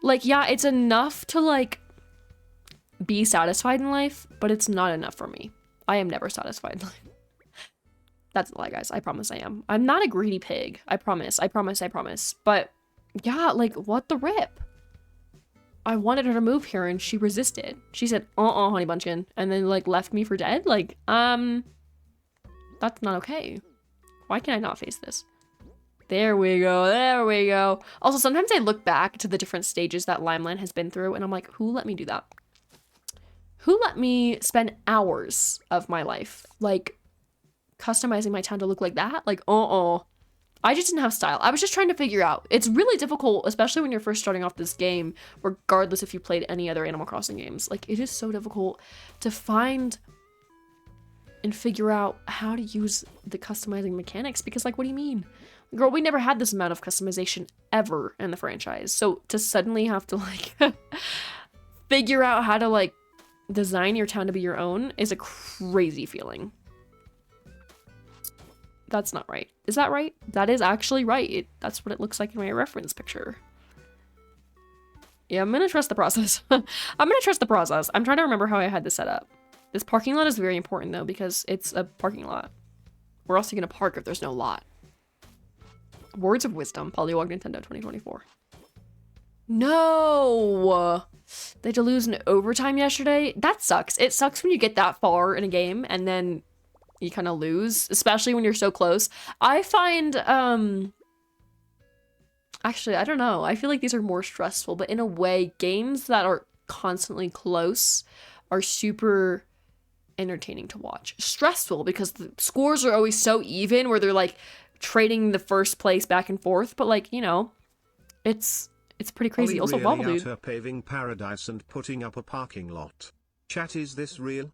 Like, yeah, it's enough to like be satisfied in life, but it's not enough for me. I am never satisfied in life. That's a lie, guys. I promise I am. I'm not a greedy pig. I promise. I promise. I promise. But yeah, like what the rip? I wanted her to move here and she resisted. She said, honey bunchin, and then like left me for dead. Like, that's not okay. Why can I not face this? There we go. There we go. Also, sometimes I look back to the different stages that Limeland has been through and I'm like, who let me do that? Who let me spend hours of my life, like, customizing my town to look like that? Like, I just didn't have style. I was just trying to figure out. It's really difficult, especially when you're first starting off this game, regardless if you played any other Animal Crossing games. Like, it is so difficult to find and figure out how to use the customizing mechanics because, like, what do you mean? Girl, we never had this amount of customization ever in the franchise. So to suddenly have to, like, figure out how to, like, design your town to be your own is a crazy feeling. That's not right. Is that right? That is actually right. That's what it looks like in my reference picture. Yeah, I'm gonna trust the process. I'm gonna trust the process. I'm trying to remember how I had this set up. This parking lot is very important though because it's a parking lot. Where else are you gonna park if there's no lot? Words of wisdom, Polywog Nintendo 2024. No! They had to lose in overtime yesterday? That sucks. It sucks when you get that far in a game and then you kind of lose, especially when you're so close. I find, actually, I don't know. I feel like these are more stressful, but in a way, games that are constantly close are super entertaining to watch. Stressful because the scores are always so even where they're like trading the first place back and forth, but like, you know, it's pretty crazy. Also, really Bobble Dude. Out her paving paradise and putting up a parking lot. Chat, is this real?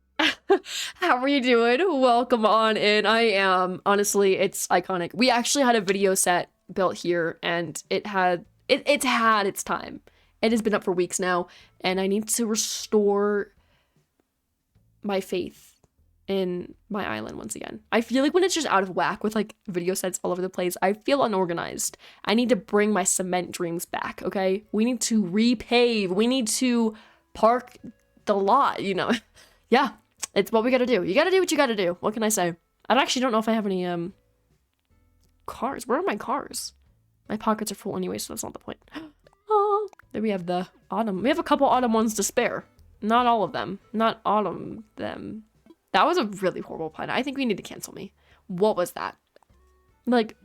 How are you doing? Welcome on in. I am. Honestly, it's iconic. We actually had a video set built here and it's had its time. It has been up for weeks now and I need to restore my faith in my island once again. I feel like when it's just out of whack with like video sets all over the place, I feel unorganized. I need to bring my cement dreams back, okay? We need to repave. We need to park the lot, you know? Yeah, it's what we gotta do. You gotta do what you gotta do. What can I say? I actually don't know if I have any cars. Where are my cars? My pockets are full anyway, so that's not the point. Oh, there we have the autumn. We have a couple autumn ones to spare. Not all of them. Not all of them. That was a really horrible pun. I think we need to cancel me. What was that? Like,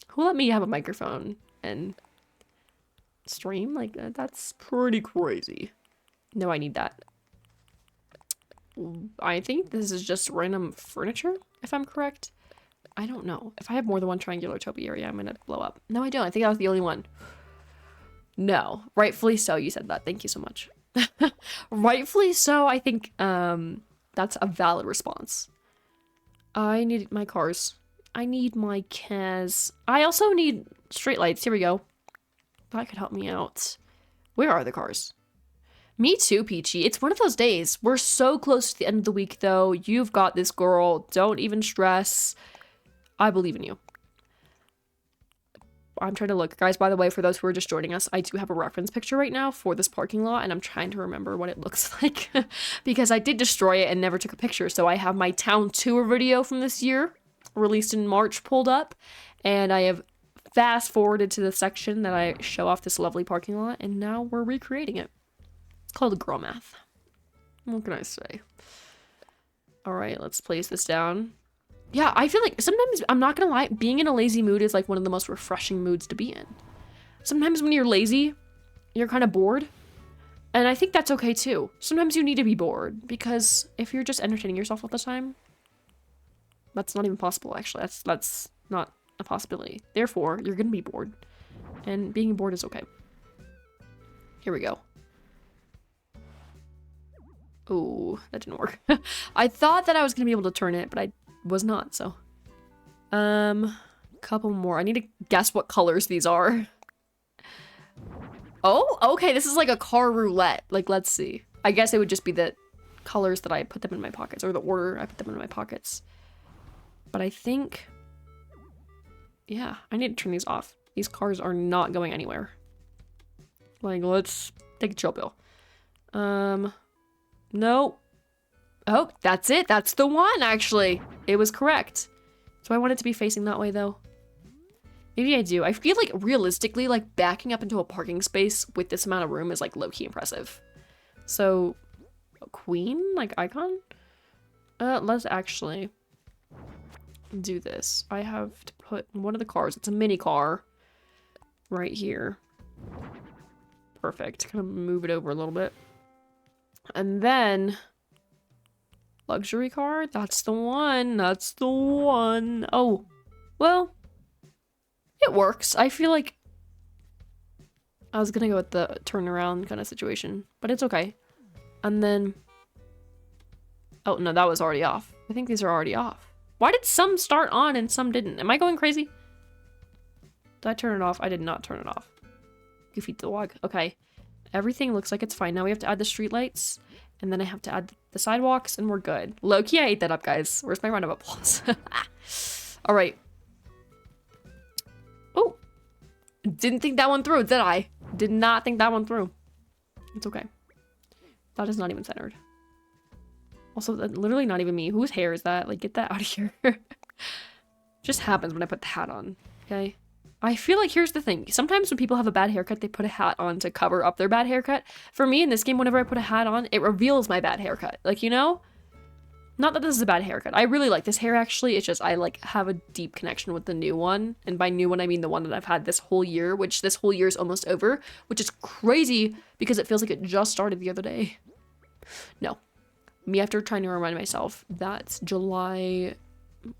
who let me have a microphone and stream? Like, that's pretty crazy. No, I need that. I think this is just random furniture, if I'm correct. I don't know. If I have more than one triangular topiary, I'm gonna blow up. No, I don't. I think I was the only one. No. Rightfully so, you said that. Thank you so much. Rightfully so, I think, that's a valid response. I need my cars. I need my cars. I also need straight lights. Here we go. That could help me out. Where are the cars? Me too, Peachy. It's one of those days. We're so close to the end of the week, though. You've got this, girl. Don't even stress. I believe in you. I'm trying to look. Guys, by the way, for those who are just joining us, I do have a reference picture right now for this parking lot, and I'm trying to remember what it looks like because I did destroy it and never took a picture. So I have my town tour video from this year, released in March, pulled up, and I have fast forwarded to the section that I show off this lovely parking lot, and now we're recreating it. It's called girl math. What can I say? All right, let's place this down. Yeah, I feel like sometimes, I'm not gonna lie, being in a lazy mood is like one of the most refreshing moods to be in. Sometimes when you're lazy, you're kind of bored. And I think that's okay too. Sometimes you need to be bored because if you're just entertaining yourself all the time, that's not even possible actually. That's not a possibility. Therefore, you're gonna be bored. And being bored is okay. Here we go. Oh, that didn't work. I thought that I was gonna be able to turn it, but I was not, so. Couple more. I need to guess what colors these are. Oh, okay, this is like a car roulette. Like, let's see. I guess it would just be the colors that I put them in my pockets, or the order I put them in my pockets. But I think, yeah, I need to turn these off. These cars are not going anywhere. Like, let's take a chill pill. No. Oh, that's it. That's the one, actually. It was correct. So I want it to be facing that way, though. Maybe I do. I feel like, realistically, like, backing up into a parking space with this amount of room is, like, low-key impressive. So, queen? Like, icon? Let's actually do this. I have to put one of the cars. It's a mini car. Right here. Perfect. Kind of move it over a little bit. And then... luxury car? That's the one. That's the one. Oh, well, it works. I feel like I was gonna go with the turnaround kind of situation, but it's okay. And then, oh no, that was already off. I think these are already off. Why did some start on and some didn't? Am I going crazy? Did I turn it off? I did not turn it off. Goofy dog. Okay. Everything looks like it's fine. Now we have to add the streetlights. And then I have to add the sidewalks, and we're good. Low-key, I ate that up, guys. Where's my round of applause? All right. Oh. Didn't think that one through, did I? Did not think that one through. It's okay. That is not even centered. Also, that's literally not even me. Whose hair is that? Like, get that out of here. Just happens when I put the hat on, okay? I feel like here's the thing. Sometimes when people have a bad haircut, they put a hat on to cover up their bad haircut. For me, in this game, whenever I put a hat on, it reveals my bad haircut. Like, you know? Not that this is a bad haircut. I really like this hair, actually. It's just I, like, have a deep connection with the new one. And by new one, I mean the one that I've had this whole year, which this whole year is almost over, which is crazy because it feels like it just started the other day. No. Me after trying to remind myself that July...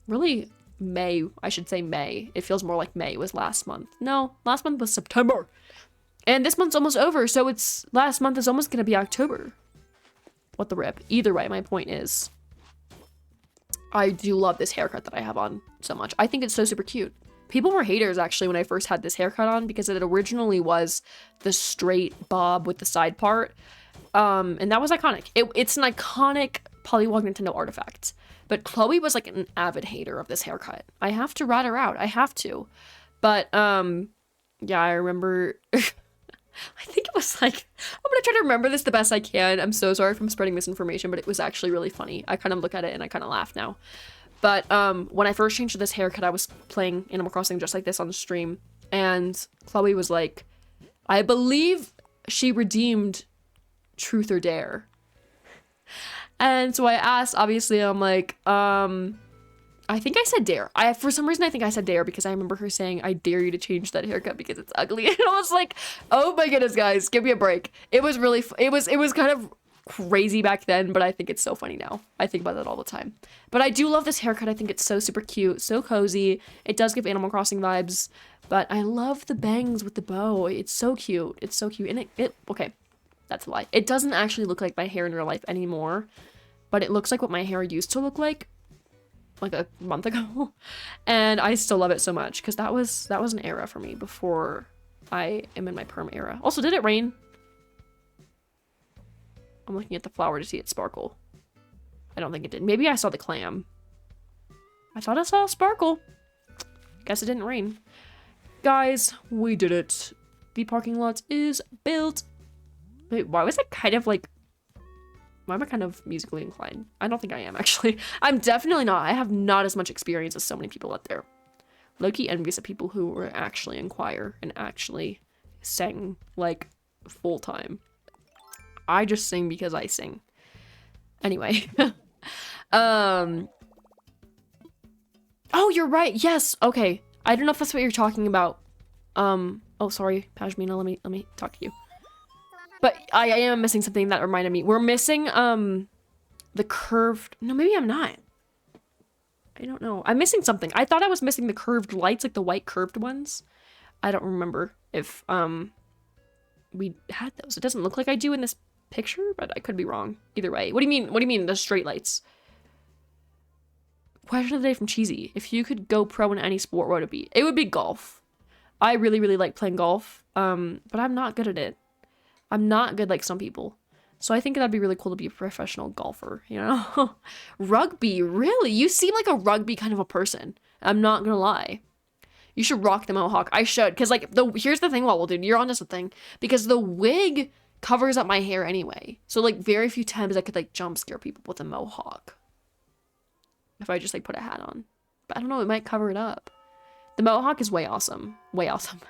really... May, I should say May. It feels more like May was last month. No, last month was September. And this month's almost over, so it's last month is almost gonna be October. What the rip. Either way, my point is I do love this haircut that I have on so much. I think it's so super cute. People were haters actually when I first had this haircut on because it originally was the straight bob with the side part. And that was iconic. It's an iconic Polywog Nintendo artifact. But Chloe was like an avid hater of this haircut. I have to rat her out. I have to. But, yeah, I remember, I think it was like, I'm gonna try to remember this the best I can. I'm so sorry if I'm spreading misinformation, but it was actually really funny. I kind of look at it and I kind of laugh now. But, when I first changed to this haircut, I was playing Animal Crossing just like this on the stream. And Chloe was like, I believe she redeemed Truth or Dare. And so I asked, obviously, I'm like, I think I said Dare. For some reason, I think I said Dare because I remember her saying, I dare you to change that haircut because it's ugly. And I was like, oh my goodness, guys, give me a break. It was really, it was kind of crazy back then, but I think it's so funny now. I think about that all the time. But I do love this haircut. I think it's so super cute, so cozy. It does give Animal Crossing vibes, but I love the bangs with the bow. It's so cute. It's so cute. And okay, that's a lie. It doesn't actually look like my hair in real life anymore, but it looks like what my hair used to look like a month ago. And I still love it so much because that was an era for me before I am in my perm era. Also, did it rain? I'm looking at the flower to see it sparkle. I don't think it did. Maybe I saw the clam. I thought I saw a sparkle. Guess it didn't rain. Guys, we did it. The parking lot is built. Wait, why was it kind of like... Why am I kind of musically inclined? I don't think I am, actually. I'm definitely not. I have not as much experience as so many people out there. Low-key envious of people who were actually in choir and actually sang, like, full-time. I just sing because I sing. Anyway. Oh, you're right. Yes. Okay. I don't know if that's what you're talking about. Oh, sorry, Pashmina. Let me talk to you. But I am missing something that reminded me. We're missing, the curved... No, maybe I'm not. I don't know. I'm missing something. I thought I was missing the curved lights, like the white curved ones. I don't remember if, we had those. It doesn't look like I do in this picture, but I could be wrong. Either way. What do you mean? What do you mean, the straight lights? Question of the day from Cheesy. If you could go pro in any sport, what would it be? It would be golf. I really, really like playing golf, but I'm not good at it. I'm not good like some people. So I think that'd be really cool to be a professional golfer, you know? Rugby, really? You seem like a rugby kind of a person. I'm not gonna lie. You should rock the mohawk. I should, because like, here's the thing, Wobble, dude, you're onto something. Because the wig covers up my hair anyway. So like, very few times I could like jump scare people with a mohawk. If I just like put a hat on. But I don't know, it might cover it up. The mohawk is way awesome. Way awesome.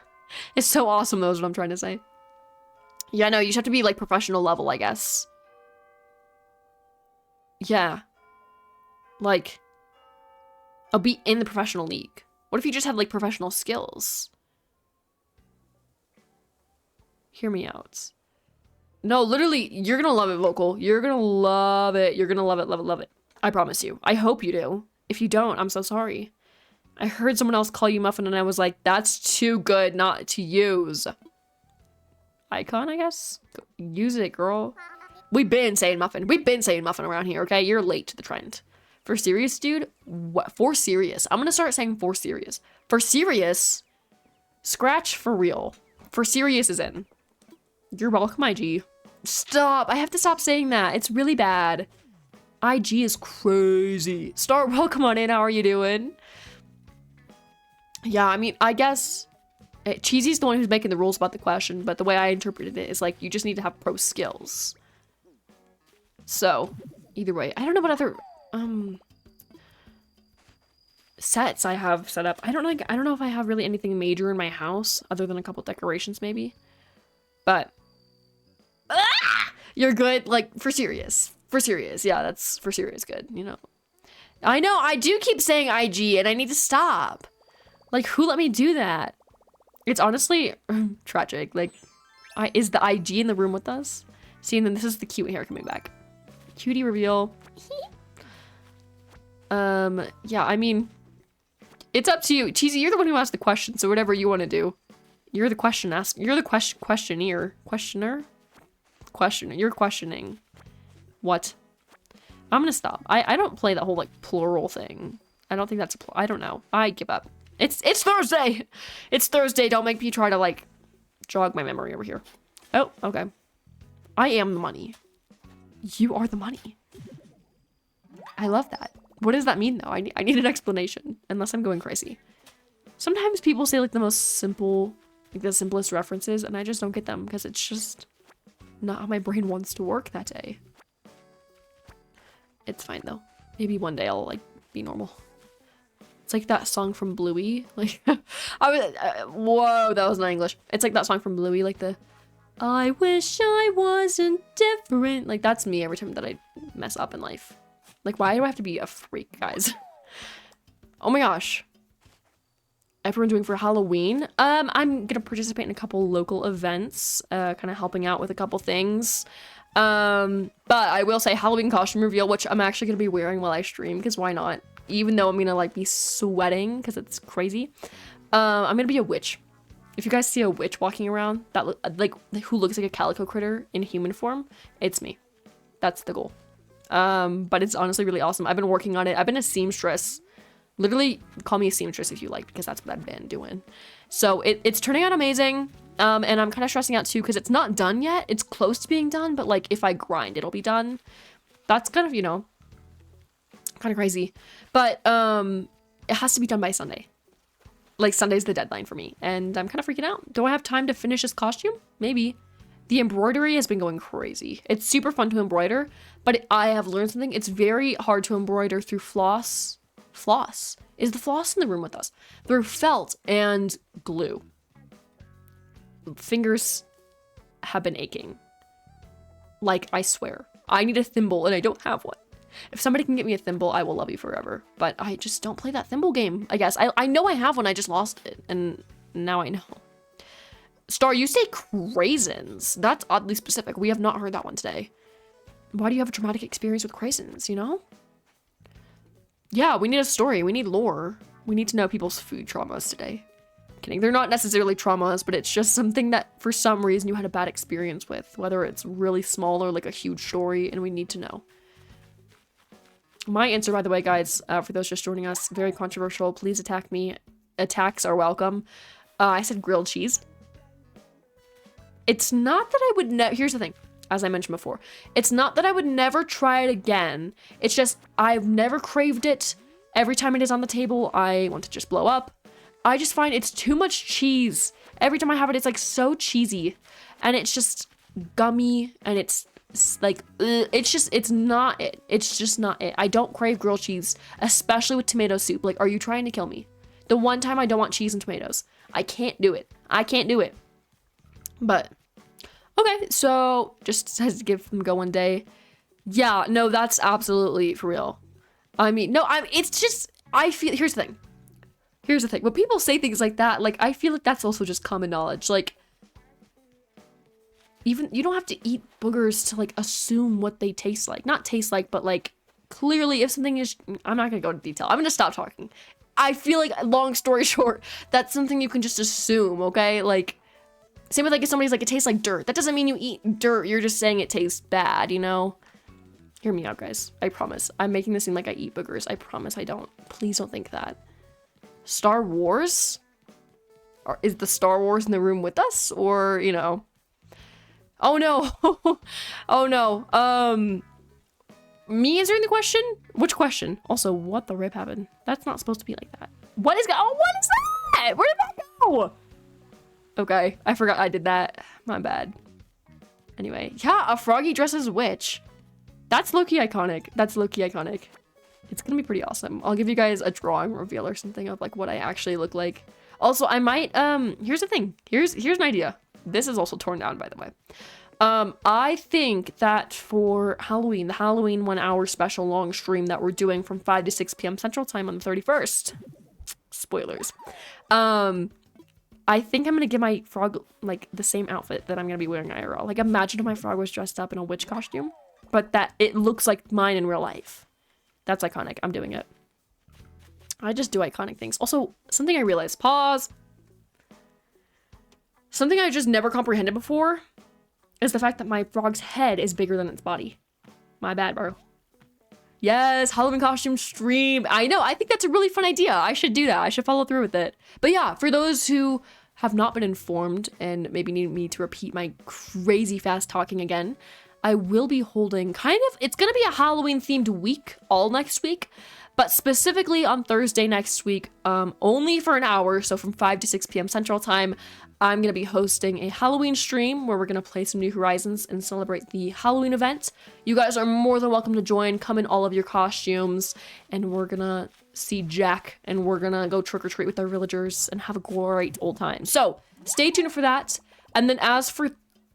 It's so awesome, though, is what I'm trying to say. Yeah, no, you should have to be, like, professional level, I guess. Yeah. Like, I'll be in the professional league. What if you just had, like, professional skills? Hear me out. No, literally, you're gonna love it, Vocal. You're gonna love it. You're gonna love it, love it, love it. I promise you. I hope you do. If you don't, I'm so sorry. I heard someone else call you Muffin, and I was like, that's too good not to use. Icon, I guess? Use it, girl. We've been saying Muffin. We've been saying Muffin around here, okay? You're late to the trend. For serious, dude? What? For serious? I'm gonna start saying for serious. For serious? Scratch for real. For serious is in. You're welcome, IG. Stop. I have to stop saying that. It's really bad. IG is crazy. Start welcome on in. How are you doing? Yeah, I mean, I guess... Cheesy's the one who's making the rules about the question, but the way I interpreted it is like, you just need to have pro skills. So, either way. I don't know what other, sets I have set up. I don't know if I have really anything major in my house, other than a couple decorations, maybe. But, you're good, like, for serious. For serious, yeah, that's for serious good, you know. I know, I do keep saying IG, and I need to stop. Like, who let me do that? It's honestly tragic. Like, is the IG in the room with us? See, and then this is the cute hair coming back. Cutie reveal. Yeah, I mean, it's up to you. Cheesy, you're the one who asked the question, so whatever you want to do. You're the question ask. You're the questioner. Questioner? Questioner. You're questioning. What? I'm gonna stop. I don't play that whole, like, plural thing. I don't think that's a I don't know. I give up. It's Thursday! It's Thursday, don't make me try to, like, jog my memory over here. Oh, okay. I am the money. You are the money. I love that. What does that mean though? I need an explanation, unless I'm going crazy. Sometimes people say like the most simple, like the simplest references, and I just don't get them because it's just not how my brain wants to work that day. It's fine though. Maybe one day I'll like be normal. It's like that song from Bluey. Like, whoa, that was not English. It's like that song from Bluey, like the, I wish I wasn't different. Like that's me every time that I mess up in life. Like, why do I have to be a freak, guys? Oh my gosh. Everyone doing for Halloween? I'm gonna participate in a couple local events, kind of helping out with a couple things. But I will say Halloween costume reveal, which I'm actually gonna be wearing while I stream, because why not? Even though I'm gonna like be sweating because it's crazy. I'm gonna be a witch. If you guys see a witch walking around that like who looks like a calico critter in human form, it's me. That's the goal. But it's honestly really awesome. I've been working on it. I've been a seamstress. Literally call me a seamstress if you like, because that's what I've been doing. So it's turning out amazing. And I'm kind of stressing out too because it's not done yet. It's close to being done, but like if I grind, it'll be done. That's kind of, you know, kind of crazy. But it has to be done by Sunday. Like Sunday's the deadline for me, and I'm kind of freaking out. Do I have time to finish this costume? Maybe. The embroidery has been going crazy. It's super fun to embroider, but I have learned something. It's very hard to embroider through floss. Floss. Is the floss in the room with us? Through felt and glue. Fingers have been aching. Like, I swear. I need a thimble and I don't have one. If somebody can get me a thimble, I will love you forever. But I just don't play that thimble game, I guess. I know I have one, I just lost it. And now I know. Star, you say craisins. That's oddly specific. We have not heard that one today. Why do you have a traumatic experience with craisins, you know? Yeah, we need a story. We need lore. We need to know people's food traumas today. Kidding. They're not necessarily traumas, but it's just something that for some reason you had a bad experience with. Whether it's really small or like a huge story, and we need to know. My answer, by the way, guys, for those just joining us, very controversial. Please attack me. Attacks are welcome. I said grilled cheese. It's not that I would here's the thing, as I mentioned before. It's not that I would never try it again. It's just I've never craved it. Every time it is on the table, I want to just blow up. I just find it's too much cheese. Every time I have it, it's like so cheesy. And it's just gummy and it's like, it's not it. It's just not it. I don't crave grilled cheese, especially with tomato soup. Like, are you trying to kill me? The one time I don't want cheese and tomatoes. I can't do it. I can't do it. But, okay, so just has to give them go one day. Yeah, no, that's absolutely for real. I mean, no, it's just, I feel, here's the thing. Here's the thing. When people say things like that, like, I feel like that's also just common knowledge. Like, even, you don't have to eat boogers to, like, assume what they taste like. Not taste like, but, like, clearly if something is, I'm not gonna go into detail. I'm gonna stop talking. I feel like, long story short, that's something you can just assume, okay? Like, same with, like, if somebody's like, it tastes like dirt. That doesn't mean you eat dirt. You're just saying it tastes bad, you know? Hear me out, guys. I promise. I'm making this seem like I eat boogers. I promise I don't. Please don't think that. Star Wars? Is the Star Wars in the room with us? Or, you know... Oh, no. Oh, no. Me answering the question? Which question? Also, what the rip happened? That's not supposed to be like that. What is that? Where did that go? Okay, I forgot I did that. My bad. Anyway, yeah, a froggy dressed as a witch. That's low-key iconic. That's low-key iconic. It's gonna be pretty awesome. I'll give you guys a drawing reveal or something of like what I actually look like. Also, I might, here's the thing. Here's an idea. This is also torn down, by the way. I think that for Halloween, the Halloween 1 hour special long stream that we're doing from 5 to 6 p.m. Central Time on the 31st. Spoilers. I think I'm gonna give my frog, like, the same outfit that I'm gonna be wearing IRL. Like, imagine if my frog was dressed up in a witch costume, but that it looks like mine in real life. That's iconic. I'm doing it. I just do iconic things. Also, something I realized. Pause. Something I just never comprehended before is the fact that my frog's head is bigger than its body. My bad, bro. Yes, Halloween costume stream. I know, I think that's a really fun idea. I should do that. I should follow through with it. But yeah, for those who have not been informed and maybe need me to repeat my crazy fast talking again, I will be holding it's gonna be a Halloween themed week all next week, but specifically on Thursday next week, only for an hour, so from 5 to 6 p.m. Central Time, I'm gonna be hosting a Halloween stream where we're gonna play some New Horizons and celebrate the Halloween event. You guys are more than welcome to join, come in all of your costumes, and we're gonna see Jack, and we're gonna go trick-or-treat with our villagers and have a great old time. So, stay tuned for that. And then as for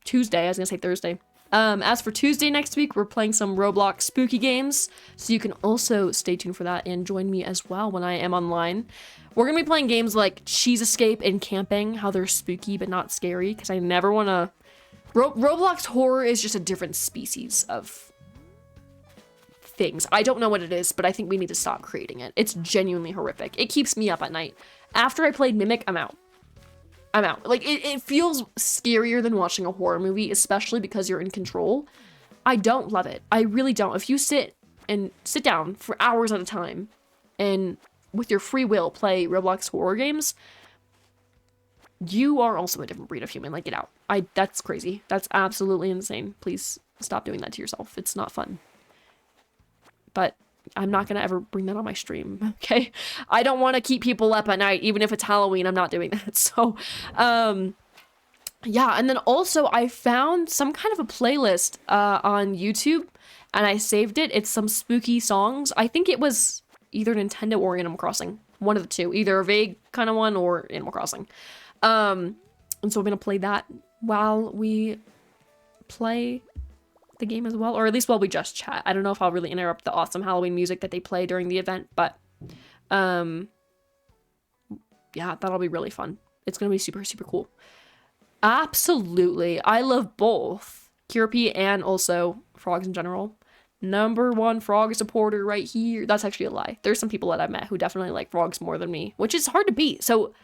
Tuesday, I was gonna say Thursday, as for Tuesday next week, we're playing some Roblox spooky games, so you can also stay tuned for that and join me as well when I am online. We're gonna be playing games like Cheese Escape and Camping, how they're spooky but not scary, because I never wanna... Roblox horror is just a different species of things. I don't know what it is, but I think we need to stop creating it. It's genuinely horrific. It keeps me up at night. After I played Mimic, I'm out. Like, it feels scarier than watching a horror movie, especially because you're in control. I don't love it. I really don't. If you sit down for hours at a time and with your free will play Roblox horror games, you are also a different breed of human. Like, get out. That's crazy. That's absolutely insane. Please stop doing that to yourself. It's not fun. But I'm not gonna ever bring that on my stream, okay? I don't want to keep people up at night, even if it's Halloween. I'm not doing that. So, yeah. And then also, I found some kind of a playlist on YouTube, and I saved it. It's some spooky songs. I think it was either Nintendo or Animal Crossing. One of the two. Either a vague kind of one or Animal Crossing. And so I'm gonna play that while we play the game as well, or at least while we just chat. I don't know if I'll really interrupt the awesome Halloween music that they play during the event, but yeah, that'll be really fun. It's gonna be super, super cool. Absolutely. I love both Kirby and also frogs in general. #1 frog supporter right here. That's actually a lie. There's some people that I've met who definitely like frogs more than me, which is hard to beat. So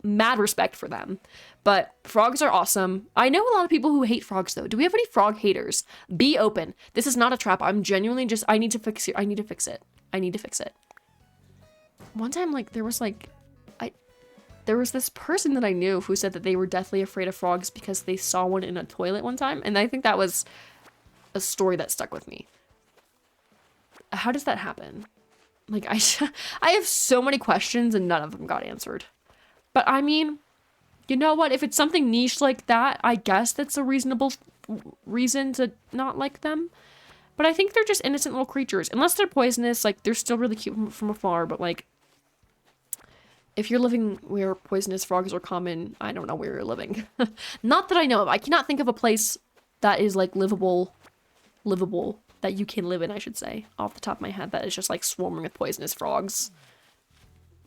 mad respect for them. But frogs are awesome. I know a lot of people who hate frogs though. Do we have any frog haters? Be open. This is not a trap. I'm genuinely just, I need to fix it. I need to fix it. I need to fix it. One time, like, there was this person that I knew who said that they were deathly afraid of frogs because they saw one in a toilet one time. And I think that was a story that stuck with me. How does that happen? Like, I have so many questions and none of them got answered. But I mean, you know what? If it's something niche like that, I guess that's a reasonable reason to not like them. But I think they're just innocent little creatures. Unless they're poisonous, like, they're still really cute from afar. But, like, if you're living where poisonous frogs are common, I don't know where you're living. Not that I know of. I cannot think of a place that is, like, livable, that you can live in, I should say, off the top of my head, that is just, like, swarming with poisonous frogs.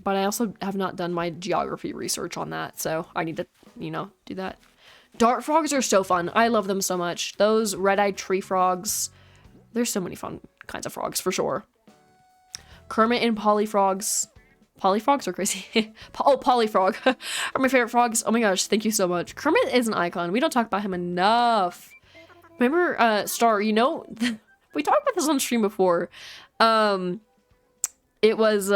But I also have not done my geography research on that, so I need to, you know, do that. Dart frogs are so fun. I love them so much. Those red-eyed tree frogs. There's so many fun kinds of frogs, for sure. Kermit and polyfrogs. Polyfrogs are crazy. Polyfrog are my favorite frogs. Oh my gosh, thank you so much. Kermit is an icon. We don't talk about him enough. Remember, Star, you know, we talked about this on stream before. It was,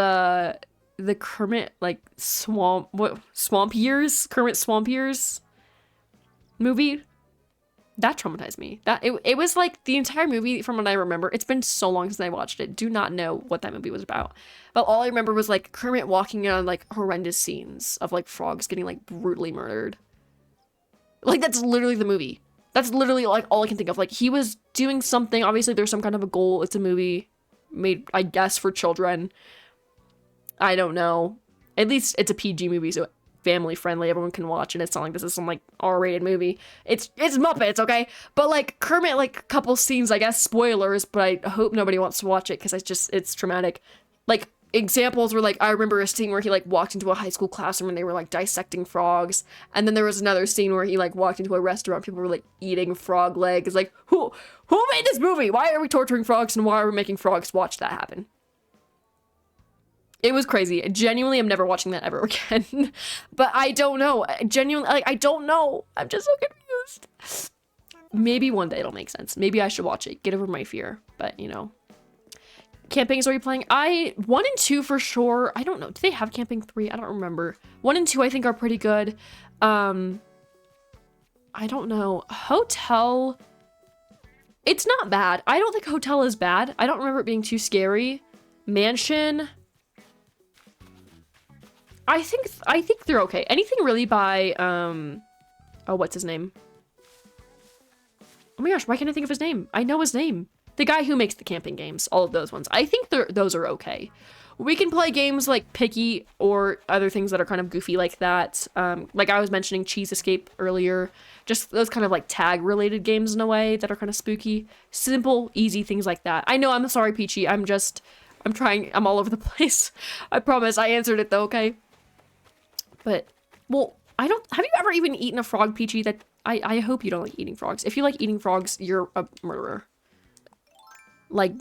the Kermit, like, Swamp Years? Kermit Swamp Years movie? That traumatized me. It was, like, the entire movie, from what I remember, it's been so long since I watched it, do not know what that movie was about. But all I remember was, like, Kermit walking on, like, horrendous scenes of, like, frogs getting, like, brutally murdered. Like, that's literally the movie. That's literally, like, all I can think of. Like, he was doing something, obviously there's some kind of a goal, it's a movie made, I guess, for children. I don't know. At least it's a PG movie, so family friendly. Everyone can watch, and it's not like this is some, like, R-rated movie. It's Muppets, okay? But, like, Kermit, like, a couple scenes, I guess, spoilers, but I hope nobody wants to watch it because it's traumatic. Like, examples were, like, I remember a scene where he, like, walked into a high school classroom and they were, like, dissecting frogs. And then there was another scene where he, like, walked into a restaurant, people were, like, eating frog legs. Like, who made this movie? Why are we torturing frogs and why are we making frogs watch that happen? It was crazy. I genuinely am never watching that ever again. But I don't know. Genuinely, like, I don't know. I'm just so confused. Maybe one day it'll make sense. Maybe I should watch it. Get over my fear. But, you know. Camping is already playing. 1 and 2 for sure. I don't know. Do they have Camping 3? I don't remember. 1 and 2 I think are pretty good. I don't know. Hotel It's not bad. I don't think hotel is bad. I don't remember it being too scary. Mansion. I think they're okay. Anything really by, oh, what's his name? Oh my gosh, why can't I think of his name? I know his name. The guy who makes the camping games, all of those ones. I think those are okay. We can play games like Picky or other things that are kind of goofy like that. Like I was mentioning Cheese Escape earlier. Just those kind of like tag related games in a way that are kind of spooky. Simple, easy things like that. I know, I'm sorry, Peachy. I'm trying, I'm all over the place. I promise I answered it though, okay? But, well, have you ever even eaten a frog, Peachy? I hope you don't like eating frogs. If you like eating frogs, you're a murderer. Like,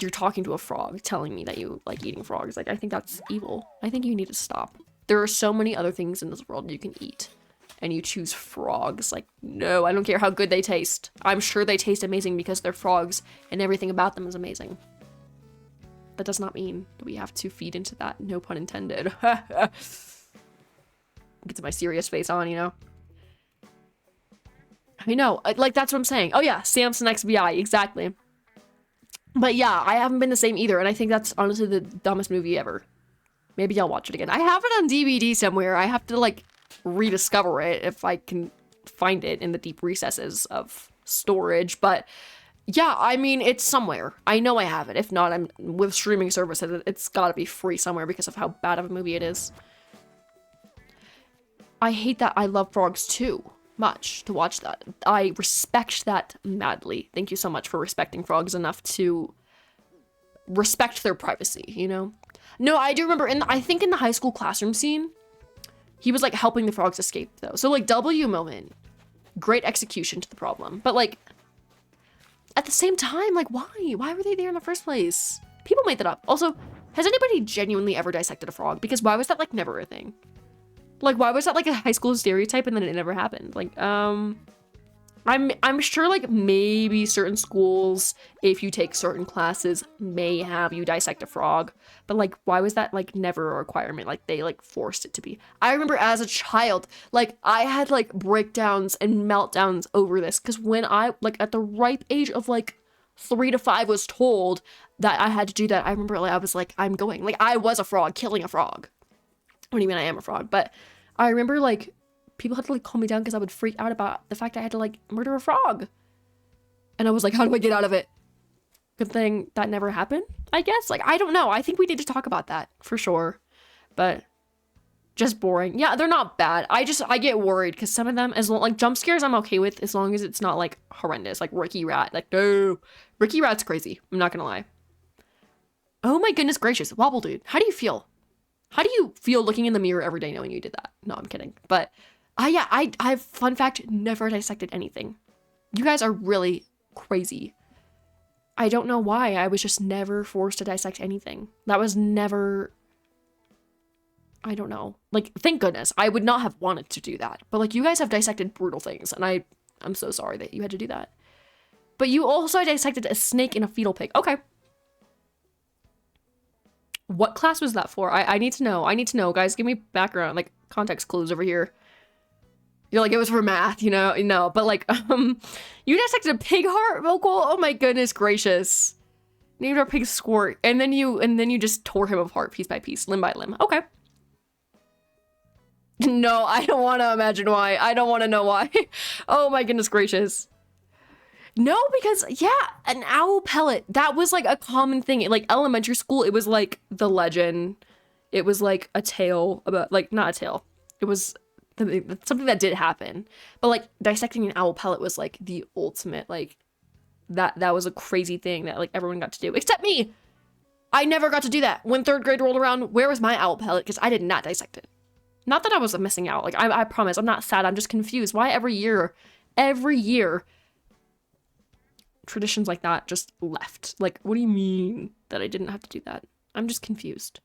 you're talking to a frog telling me that you like eating frogs. Like, I think that's evil. I think you need to stop. There are so many other things in this world you can eat. And you choose frogs. Like, no, I don't care how good they taste. I'm sure they taste amazing because they're frogs and everything about them is amazing. That does not mean that we have to feed into that. No pun intended. Gets my serious face on, you know? I know, like, that's what I'm saying. Oh yeah, Samson XVI, exactly. But yeah, I haven't been the same either, and I think that's honestly the dumbest movie ever. Maybe I'll watch it again. I have it on DVD somewhere. I have to, like, rediscover it if I can find it in the deep recesses of storage. But yeah, I mean, it's somewhere. I know I have it. If not, I'm with streaming services. It's gotta be free somewhere because of how bad of a movie it is. I hate that I love frogs too much to watch that. I respect that madly. Thank you so much for respecting frogs enough to respect their privacy, you know? No, I do remember, I think in the high school classroom scene, he was, like, helping the frogs escape, though. So, like, W moment. Great execution to the problem. But, like, at the same time, like, why? Why were they there in the first place? People made that up. Also, has anybody genuinely ever dissected a frog? Because why was that, like, never a thing? Like, why was that, like, a high school stereotype and then it never happened? Like, I'm sure, like, maybe certain schools, if you take certain classes, may have you dissect a frog. But, like, why was that, like, never a requirement? Like, they, like, forced it to be. I remember as a child, like, I had, like, breakdowns and meltdowns over this. Because when I, like, at the ripe age of, like, 3 to 5 was told that I had to do that, I remember, like, I was like, I'm going. Like, I was a frog, killing a frog. What do you mean I am a frog? But I remember, like, people had to, like, calm me down because I would freak out about the fact I had to, like, murder a frog. And I was like, how do I get out of it? Good thing that never happened, I guess. Like, I don't know. I think we need to talk about that, for sure. But just boring. Yeah, they're not bad. I get worried because some of them, like, jump scares I'm okay with as long as it's not, like, horrendous. Like, Ricky Rat. Like, no. Ricky Rat's crazy. I'm not gonna lie. Oh my goodness gracious. Wobble Dude, how do you feel? How do you feel looking in the mirror every day knowing you did that? No, I'm kidding. But, yeah, I've, fun fact, never dissected anything. You guys are really crazy. I don't know why. I was just never forced to dissect anything. That was never... I don't know. Like, thank goodness. I would not have wanted to do that. But, like, you guys have dissected brutal things, and I'm so sorry that you had to do that. But you also dissected a snake and a fetal pig. Okay. What class was that for? I need to know. I need to know. Guys, give me background, like, context clues over here. You're like, it was for math, you know? No, but, like, you dissected a pig heart vocal? Oh my goodness gracious. Named our pig Squirt. And then you just tore him apart piece by piece, limb by limb. Okay. No, I don't want to imagine why. I don't want to know why. Oh my goodness gracious. No, because, yeah, an owl pellet. That was, like, a common thing. In, like, elementary school, it was, like, the legend. It was, like, a tale about, like, not a tale. It was something that did happen. But, like, dissecting an owl pellet was, like, the ultimate, like, that was a crazy thing that, like, everyone got to do. Except me! I never got to do that. When 3rd grade rolled around, where was my owl pellet? Because I did not dissect it. Not that I was missing out. Like, I promise, I'm not sad. I'm just confused. Why every year, traditions like that just left? Like, what do you mean that I didn't have to do that? I'm just confused.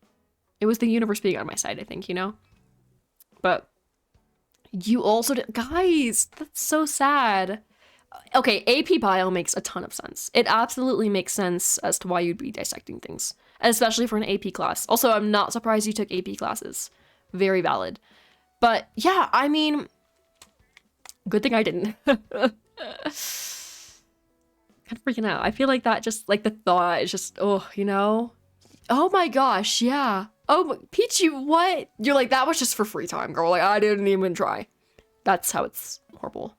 It was the universe being on my side, I think, you know? But you also did, guys, that's so sad. Okay, AP Bio makes a ton of sense. It absolutely makes sense as to why you'd be dissecting things, especially for an AP class. Also, I'm not surprised you took AP classes. Very valid. But yeah, I mean, good thing I didn't. kind of freaking out. I feel like that just, like, the thought is just, oh, you know? Oh my gosh, yeah. Oh, Peachy, what? You're like, that was just for free time, girl. Like, I didn't even try. That's how it's horrible.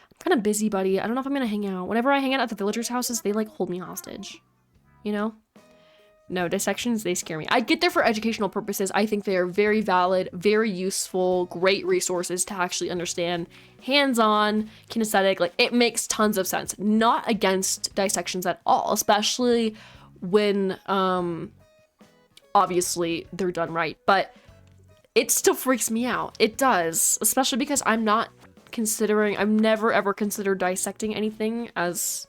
I'm kind of busy, buddy. I don't know if I'm gonna hang out. Whenever I hang out at the villagers' houses, they, like, hold me hostage. You know? No, dissections, they scare me. I get there for educational purposes. I think they are very valid, very useful, great resources to actually understand. Hands-on, kinesthetic, like, it makes tons of sense. Not against dissections at all, especially when, obviously they're done right, but it still freaks me out. It does, especially because I've never ever considered dissecting anything as,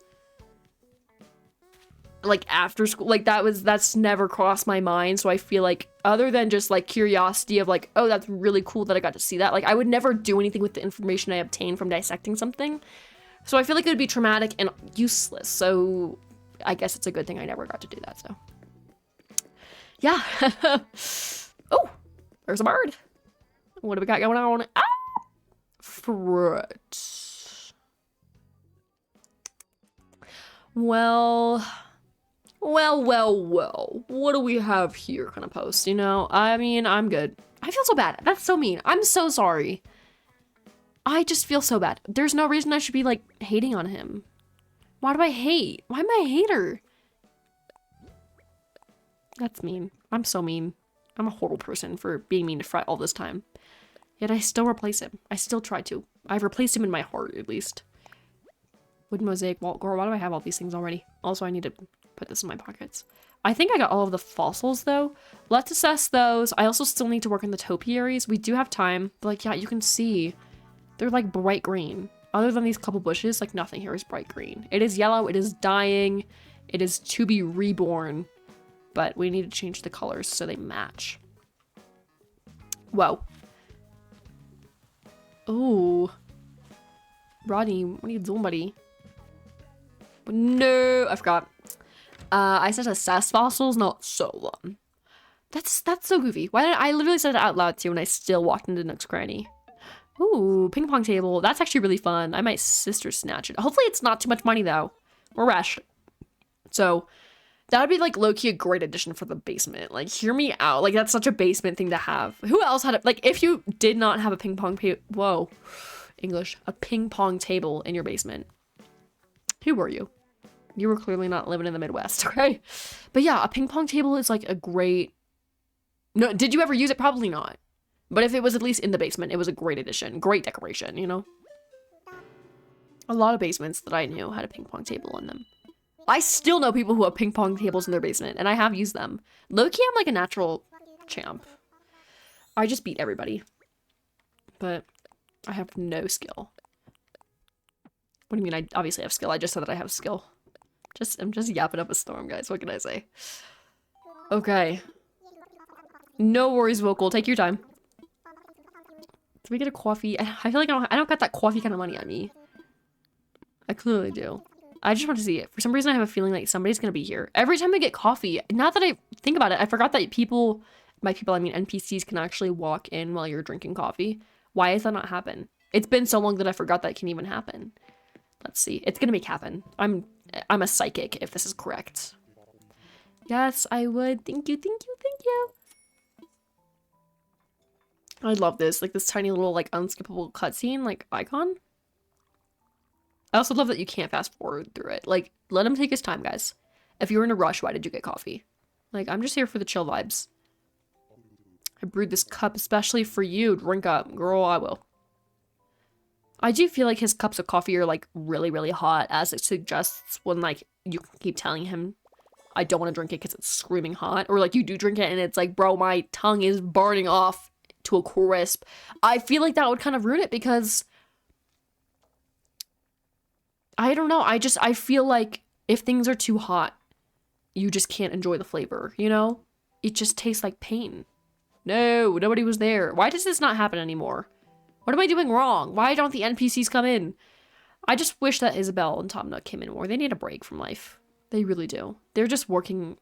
like, after school. Like, that's never crossed my mind. So I feel like, other than just, like, curiosity of, like, oh, that's really cool that I got to see that, like, I would never do anything with the information I obtained from dissecting something. So I feel like it would be traumatic and useless. So I guess it's a good thing I never got to do that. So yeah. Oh, there's a bird. What do we got going on? Ah! Fruit. Well. What do we have here kind of post, you know? I mean, I'm good. I feel so bad. That's so mean. I'm so sorry. I just feel so bad. There's no reason I should be, like, hating on him. Why do I hate? Why am I a hater? That's mean. I'm so mean. I'm a horrible person for being mean to Fret all this time. Yet I still replace him. I still try to. I've replaced him in my heart, at least. Wood mosaic wall. Girl, why do I have all these things already? Also, I need to put this in my pockets. I think I got all of the fossils, though. Let's assess those. I also still need to work on the topiaries. We do have time. But, like, yeah, you can see. They're, like, bright green. Other than these couple bushes, like, nothing here is bright green. It is yellow. It is dying. It is to be reborn. But we need to change the colors so they match. Whoa. Oh. Rodney, what are you doing, buddy? No, I forgot. I said assess fossils, not so That's so goofy. Why did I literally said it out loud too, and I still walked into Nook's Cranny. Ooh, ping pong table. That's actually really fun. I might sister snatch it. Hopefully it's not too much money though. We're rash. So that would be like low-key a great addition for the basement. Like, hear me out. Like, that's such a basement thing to have. Who else had it? Like, if you did not have a ping pong a ping pong table in your basement, who were you? You were clearly not living in the Midwest, okay? But yeah, a ping pong table is like a great... No, did you ever use it? Probably not. But if it was at least in the basement, it was a great addition. Great decoration, you know? A lot of basements that I knew had a ping pong table in them. I still know people who have ping pong tables in their basement, and I have used them. Low-key, I'm like a natural champ. I just beat everybody. But I have no skill. What do you mean? I obviously have skill. I just said that I have skill. I'm just yapping up a storm, guys. What can I say? Okay. No worries, vocal. Take your time. Did we get a coffee? I feel like I don't got that coffee kind of money on me. I clearly do. I just want to see it. For some reason, I have a feeling like somebody's going to be here. Every time I get coffee, not that I think about it, I forgot that people, by people I mean NPCs, can actually walk in while you're drinking coffee. Why does that not happen? It's been so long that I forgot that can even happen. Let's see. It's going to make happen. I'm a psychic, if this is correct. Yes, I would. Thank you, thank you, thank you. I love this. Like, this tiny little, like, unskippable cutscene, like, icon. I also love that you can't fast forward through it. Like, let him take his time, guys. If you're in a rush, why did you get coffee? Like, I'm just here for the chill vibes. I brewed this cup especially for you. Drink up. Girl, I will. I do feel like his cups of coffee are, like, really, really hot, as it suggests when, like, you keep telling him, I don't want to drink it because it's screaming hot. Or, like, you do drink it and it's like, bro, my tongue is burning off to a crisp. I feel like that would kind of ruin it because... I don't know. I feel like if things are too hot, you just can't enjoy the flavor, you know? It just tastes like pain. No, nobody was there. Why does this not happen anymore? What am I doing wrong? Why don't the NPCs come in? I just wish that Isabelle and Tom Nook came in more. They need a break from life. They really do. They're just working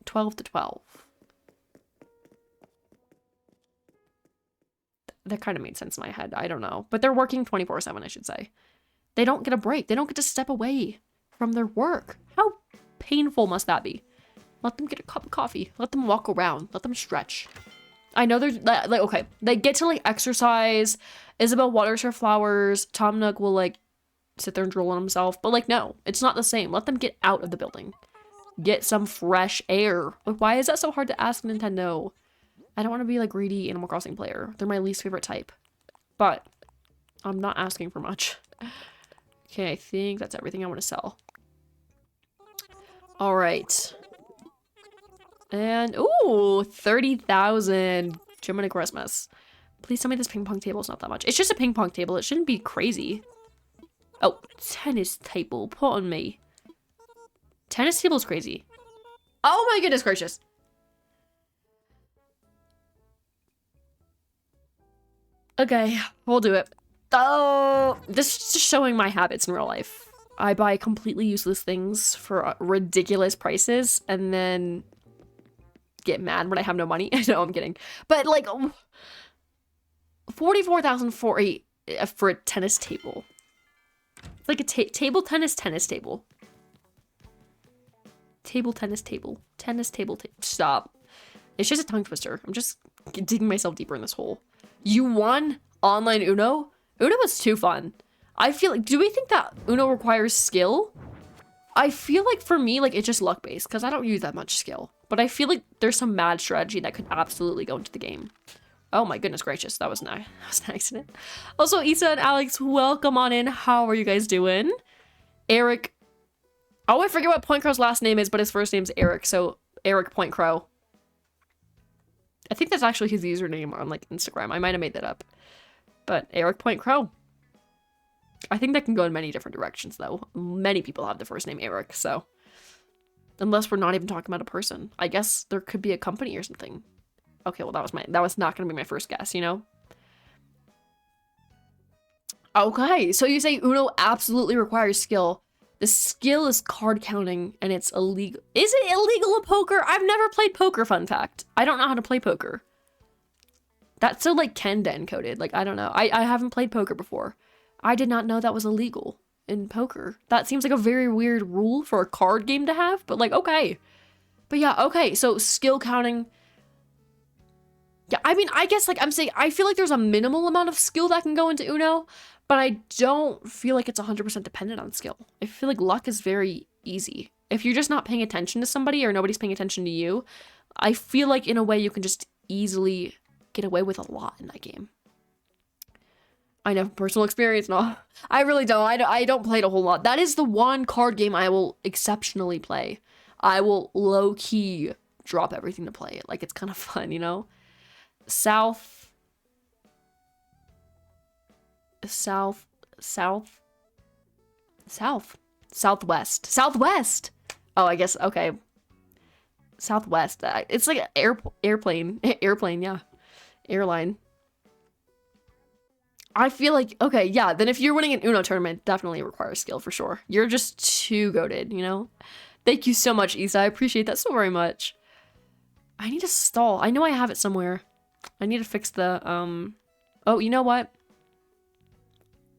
12 to 12. That kind of made sense in my head. I don't know. But they're working 24/7, I should say. They don't get a break. They don't get to step away from their work. How painful must that be? Let them get a cup of coffee. Let them walk around. Let them stretch. I know there's like, okay, they get to like exercise. Isabel waters her flowers. Tom Nook will like sit there and drool on himself. But like, no, it's not the same. Let them get out of the building. Get some fresh air. Like, why is that so hard to ask Nintendo? I don't want to be like greedy Animal Crossing player. They're my least favorite type. But I'm not asking for much. Okay, I think that's everything I want to sell. All right. And, ooh, 30,000. German Christmas. Please tell me this ping pong table is not that much. It's just a ping pong table. It shouldn't be crazy. Oh, tennis table. Put on me. Tennis table is crazy. Oh my goodness gracious. Okay, we'll do it. Oh, this is just showing my habits in real life. I buy completely useless things for ridiculous prices and then get mad when I have no money. No, I'm kidding. But like 44,000 for a tennis table. It's like a table tennis table. Table tennis table. Tennis table stop. It's just a tongue twister. I'm just digging myself deeper in this hole. You won online Uno? Uno was too fun. I feel like, do we think that Uno requires skill? I feel like for me, like it's just luck based because I don't use that much skill. But I feel like there's some mad strategy that could absolutely go into the game. Oh my goodness gracious, that was an accident. Also, Issa and Alex, welcome on in. How are you guys doing? Eric. Oh, I forget what Point Crow's last name is, but his first name's Eric, so Eric Point Crow. I think that's actually his username on like Instagram. I might have made that up. But Eric Point Crow. I think that can go in many different directions though. Many people have the first name Eric, so. Unless we're not even talking about a person. I guess there could be a company or something. Okay, well that was not gonna be my first guess, you know? Okay, so you say Uno absolutely requires skill. The skill is card counting and it's illegal. Is it illegal in poker? I've never played poker, fun fact. I don't know how to play poker. That's so like Kenda encoded. Like, I don't know. I haven't played poker before. I did not know that was illegal in poker. That seems like a very weird rule for a card game to have, but like, okay. But yeah, okay, so skill counting. Yeah, I mean, I guess like I'm saying, I feel like there's a minimal amount of skill that can go into Uno, but I don't feel like it's 100% dependent on skill. I feel like luck is very easy. If you're just not paying attention to somebody or nobody's paying attention to you, I feel like in a way you can just easily get away with a lot in that game. I know, personal experience, no. I really don't. I don't play it a whole lot. That is the one card game I will exceptionally play. I will low-key drop everything to play it. Like, it's kind of fun, you know? Southwest. Oh, I guess, okay. Southwest. It's like an airplane, yeah. Airline. I feel like, okay, yeah, then if you're winning an Uno tournament, definitely requires skill for sure. You're just too goated, you know? Thank you so much, Issa. I appreciate that so very much. I need to stall. I know I have it somewhere. I need to fix the, oh, you know what?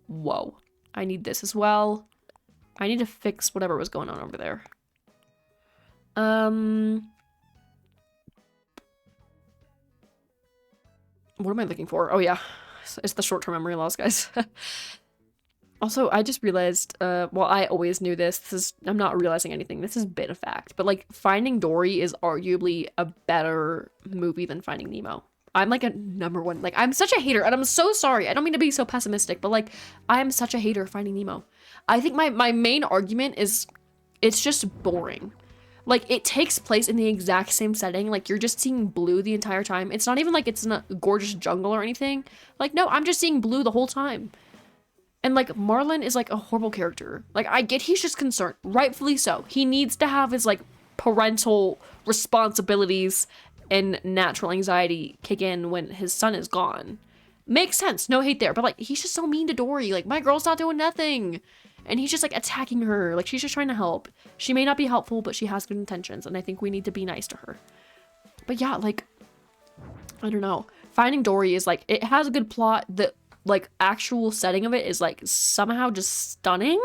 Whoa. I need this as well. I need to fix whatever was going on over there. What am I looking for? Oh, yeah. It's the short-term memory loss, guys. Also, I just realized, well, I always knew this. I'm not realizing anything. This has been a fact. But, like, Finding Dory is arguably a better movie than Finding Nemo. I'm, like, a #1. Like, I'm such a hater, and I'm so sorry. I don't mean to be so pessimistic, but, like, I am such a hater of Finding Nemo. I think my main argument is it's just boring. Like, it takes place in the exact same setting. Like, you're just seeing blue the entire time. It's not even like it's in a gorgeous jungle or anything. Like, no, I'm just seeing blue the whole time. And, like, Marlin is, like, a horrible character. Like, I get he's just concerned. Rightfully so. He needs to have his, like, parental responsibilities and natural anxiety kick in when his son is gone. Makes sense. No hate there. But, like, he's just so mean to Dory. Like, my girl's not doing nothing. And he's just, like, attacking her. Like, she's just trying to help. She may not be helpful, but she has good intentions. And I think we need to be nice to her. But yeah, like, I don't know. Finding Dory is, like, it has a good plot. The, like, actual setting of it is, like, somehow just stunning.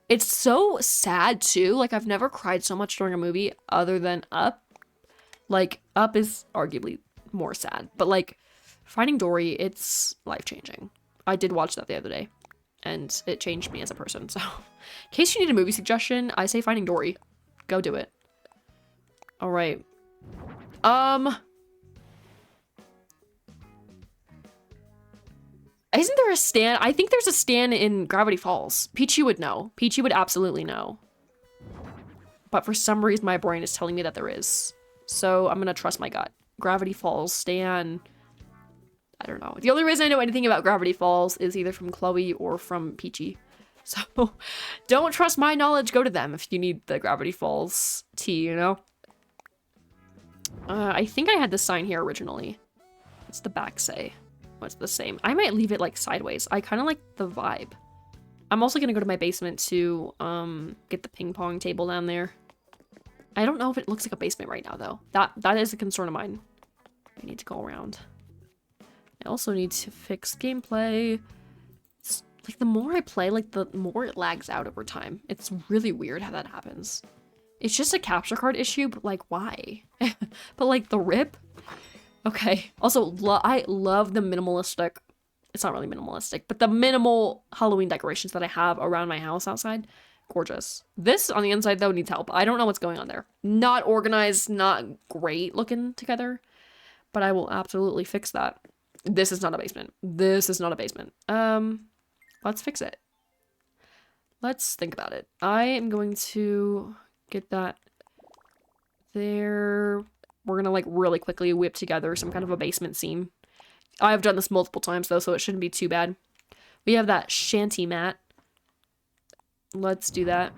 It's so sad too. Like, I've never cried so much during a movie other than Up. Like, Up is arguably more sad, but like Finding Dory, it's life-changing. I did watch that the other day and it changed me as a person. So in case you need a movie suggestion, I say Finding Dory. Go do it. All right. Isn't there a stand? I think there's a stand in Gravity Falls. Peachy would know. Peachy would absolutely know. But for some reason, my brain is telling me that there is. So I'm gonna trust my gut. Gravity Falls stand. I don't know. The only reason I know anything about Gravity Falls is either from Chloe or from Peachy. So don't trust my knowledge. Go to them if you need the Gravity Falls tea, you know? I think I had this sign here originally. What's the back say? What's the same? I might leave it like sideways. I kind of like the vibe. I'm also gonna go to my basement to get the ping pong table down there. I don't know if it looks like a basement right now though. That is a concern of mine. I need to go around. I also need to fix gameplay. It's, like the more I play, like the more it lags out over time. It's really weird how that happens. It's just a capture card issue, but like why? But like the rip. Okay. Also, I love the minimalistic. It's not really minimalistic, but the minimal Halloween decorations that I have around my house outside. Gorgeous. This on the inside, though, needs help. I don't know what's going on there. Not organized, not great looking together, but I will absolutely fix that. This is not a basement. This is not a basement. Let's fix it. Let's think about it. I am going to get that there. We're gonna like really quickly whip together some kind of a basement scene. I've done this multiple times though, so it shouldn't be too bad. We have that shanty mat. Let's do that.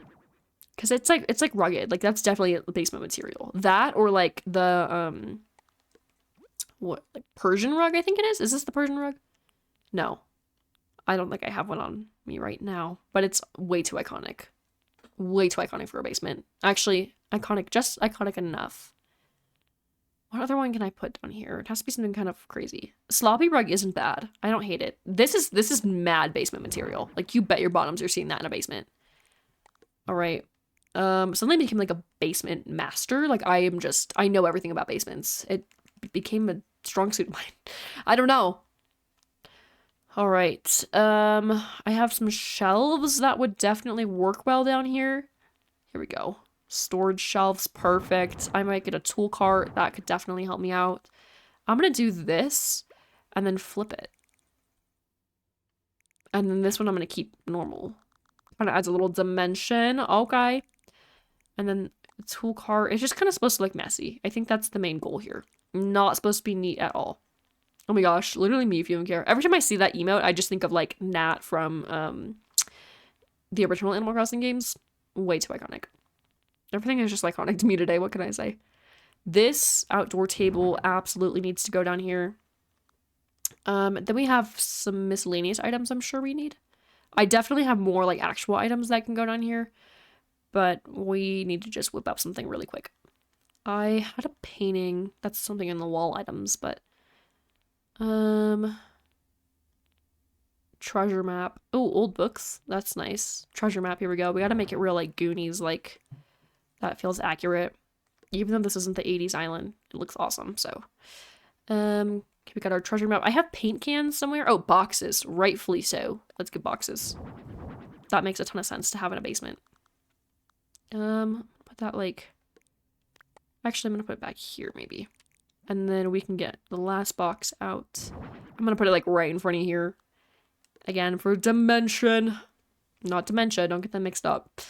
Cause it's like rugged. Like that's definitely a basement material. That or like the what, like Persian rug, I think it is. Is this the Persian rug? No. I don't think I have one on me right now, but it's way too iconic. Way too iconic for a basement. Actually, iconic, just iconic enough. What other one can I put on here? It has to be something kind of crazy. Sloppy rug isn't bad. I don't hate it. This is mad basement material. Like you bet your bottoms you're seeing that in a basement. All right. Suddenly I became like a basement master. Like I know everything about basements. It became a strong suit of mine. I don't know. All right. I have some shelves that would definitely work well down here. Here we go. Storage shelves, perfect. I might get a tool cart. That could definitely help me out. I'm gonna do this and then flip it. And then this one I'm gonna keep normal. Kind of adds a little dimension. Okay. And then the tool cart. It's just kind of supposed to look messy. I think that's the main goal here. Not supposed to be neat at all. Oh my gosh, literally me if you don't care. Every time I see that emote, I just think of like Nat from the original Animal Crossing games. Way too iconic. Everything is just iconic to me today. What can I say? This outdoor table absolutely needs to go down here. Then we have some miscellaneous items I'm sure we need. I definitely have more like actual items that can go down here, but we need to just whip up something really quick. I had a painting. That's something in the wall items, but treasure map. Oh, old books. That's nice. Treasure map. Here we go. We got to make it real like Goonies like. That feels accurate. Even though this isn't the 80s island, it looks awesome. So, okay, we got our treasure map. I have paint cans somewhere. Oh, boxes. Rightfully so. Let's get boxes. That makes a ton of sense to have in a basement. Put that like... Actually, I'm going to put it back here, maybe. And then we can get the last box out. I'm going to put it like right in front of here. Again, for dimension. Not dementia. Don't get them mixed up.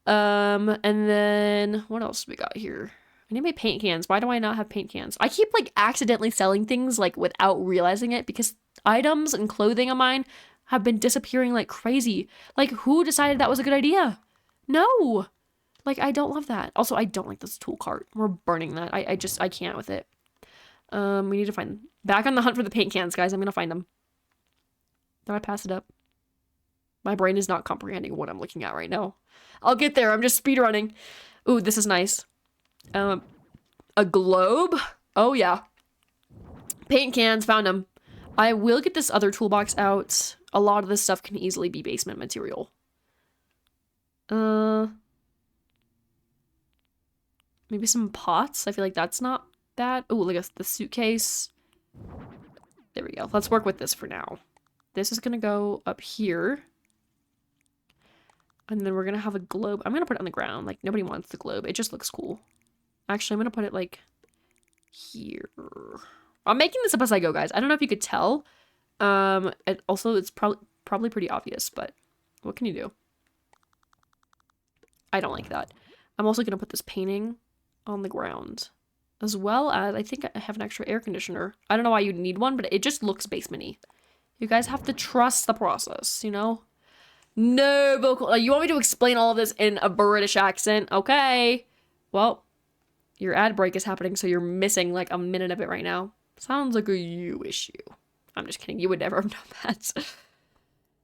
And then what else we got here? I need my paint cans. Why do I not have paint cans? I keep like accidentally selling things like without realizing it because items and clothing of mine have been disappearing like crazy. Like who decided that was a good idea? No. Like I don't love that. Also, I don't like this tool cart. We're burning that. I can't with it. We need to find back on the hunt for the paint cans, guys. I'm gonna find them. Did I pass it up? My brain is not comprehending what I'm looking at right now. I'll get there. I'm just speedrunning. Ooh, this is nice. A globe? Oh, yeah. Paint cans. Found them. I will get this other toolbox out. A lot of this stuff can easily be basement material. Maybe some pots. I feel like that's not bad. Oh, look at the suitcase. There we go. Let's work with this for now. This is gonna go up here. And then we're gonna have a globe. I'm gonna put it on the ground. Like, nobody wants the globe. It just looks cool. Actually, I'm gonna put it, like, here. I'm making this up as I go, guys. I don't know if you could tell. And also, it's probably pretty obvious, but what can you do? I don't like that. I'm also gonna put this painting on the ground. As well as, I think I have an extra air conditioner. I don't know why you'd need one, but it just looks basement-y. You guys have to trust the process, you know? No vocal. You want me to explain all of this in a British accent? Okay. Well, your ad break is happening, so you're missing like a minute of it right now. Sounds like a you issue. I'm just kidding. You would never have known that.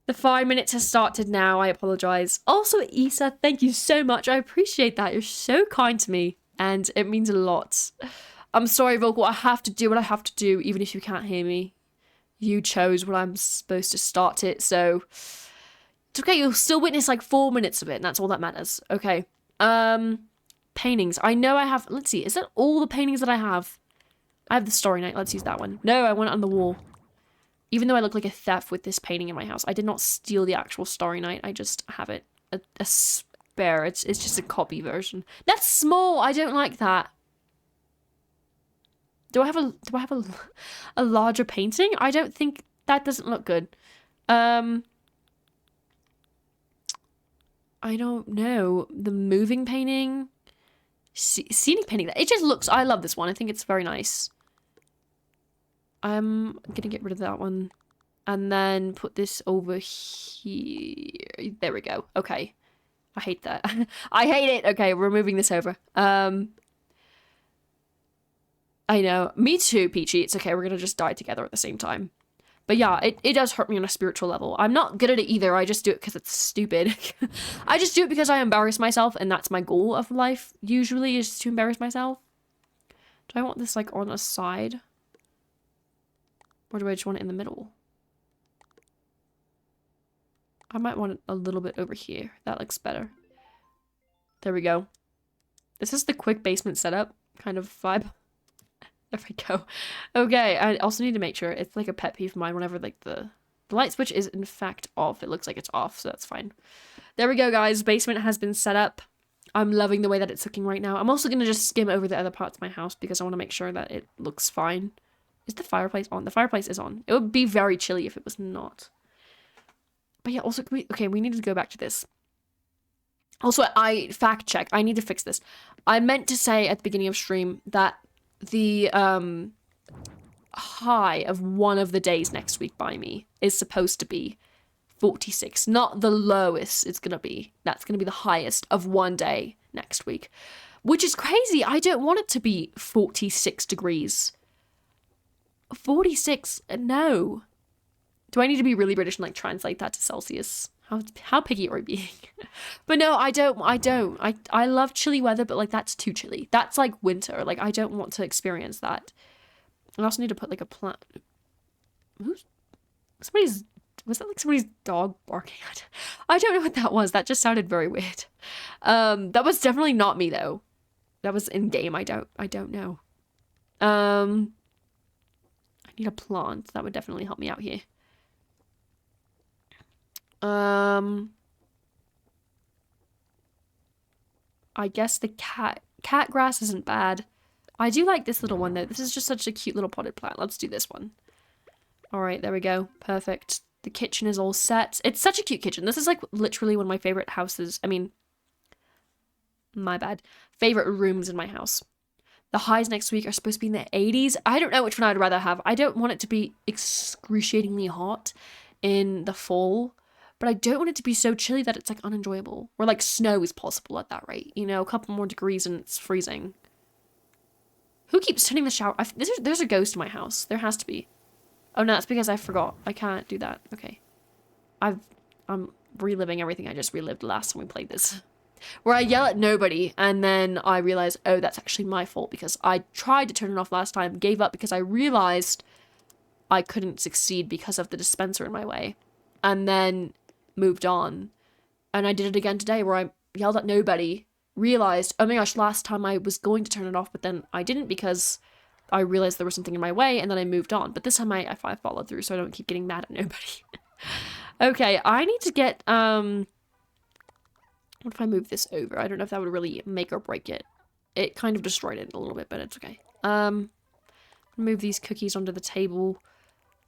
The 5 minutes has started now. I apologize. Also, Issa, thank you so much. I appreciate that. You're so kind to me, and it means a lot. I'm sorry, Vocal. I have to do what I have to do, even if you can't hear me. You chose when I'm supposed to start it, so it's okay. You'll still witness like 4 minutes of it, and that's all that matters. Okay. Paintings. I know I have. Let's see. Is that all the paintings that I have? I have the Starry Night. Let's use that one. No, I want it on the wall. Even though I look like a theft with this painting in my house, I did not steal the actual Starry Night. I just have it a spare. It's just a copy version. That's small. I don't like that. Do I have a larger painting? I don't think that doesn't look good. I don't know. The moving painting, scenic painting. It just looks. I love this one. I think it's very nice. I'm gonna get rid of that one, and then put this over here. There we go. Okay. I hate that. I hate it. Okay, we're moving this over. I know. Me too, Peachy. It's okay. We're gonna just die together at the same time. But yeah, it does hurt me on a spiritual level. I'm not good at it either. I just do it because it's stupid. I just do it because I embarrass myself, and that's my goal of life, usually, is to embarrass myself. Do I want this, like, on a side? Or do I just want it in the middle? I might want it a little bit over here. That looks better. There we go. This is the quick basement setup kind of vibe. There we go. Okay, I also need to make sure it's like a pet peeve of mine whenever like the light switch is in fact off. It looks like it's off, so that's fine. There we go, guys. Basement has been set up. I'm loving the way that it's looking right now. I'm also going to just skim over the other parts of my house because I want to make sure that it looks fine. Is the fireplace on? The fireplace is on. It would be very chilly if it was not. But yeah, also, we need to go back to this. Also, I fact check. I need to fix this. I meant to say at the beginning of stream that the high of one of the days next week by me is supposed to be 46, not the lowest it's gonna be. That's gonna be the highest of one day next week, which is crazy. I don't want it to be 46 degrees. 46, no. Do I need to be really British and like translate that to Celsius? How picky are we being? But no, I don't. I love chilly weather, but like that's too chilly. That's like winter. Like I don't want to experience that. I also need to put like a plant. Was that like somebody's dog barking? I don't know what that was. That just sounded very weird. That was definitely not me though. That was in game. I don't know. I need a plant. That would definitely help me out here. I guess the cat grass isn't bad. I do like this little one though. This is just such a cute little potted plant. Let's do this one. All right, there we go. Perfect. The kitchen is all set. It's such a cute kitchen. This is like literally one of my favorite houses. I mean, my bad. Favorite rooms in my house. The highs next week are supposed to be in the 80s. I don't know which one I'd rather have. I don't want it to be excruciatingly hot in the fall, but I don't want it to be so chilly that it's like unenjoyable. Or like snow is possible at that rate. You know, a couple more degrees and it's freezing. Who keeps turning the shower? There's a ghost in my house. There has to be. Oh no, that's because I forgot. I can't do that. Okay. I'm reliving everything I just relived last time we played this. Where I yell at nobody and then I realize, oh, that's actually my fault because I tried to turn it off last time, gave up because I realized I couldn't succeed because of the dispenser in my way. And then moved on. And I did it again today where I yelled at nobody, realized, oh my gosh, last time I was going to turn it off, but then I didn't because I realized there was something in my way, and then I moved on. But this time I followed through, so I don't keep getting mad at nobody. Okay, I need to get, what if I move this over? I don't know if that would really make or break it. It kind of destroyed it a little bit, but it's okay. Move these cookies onto the table.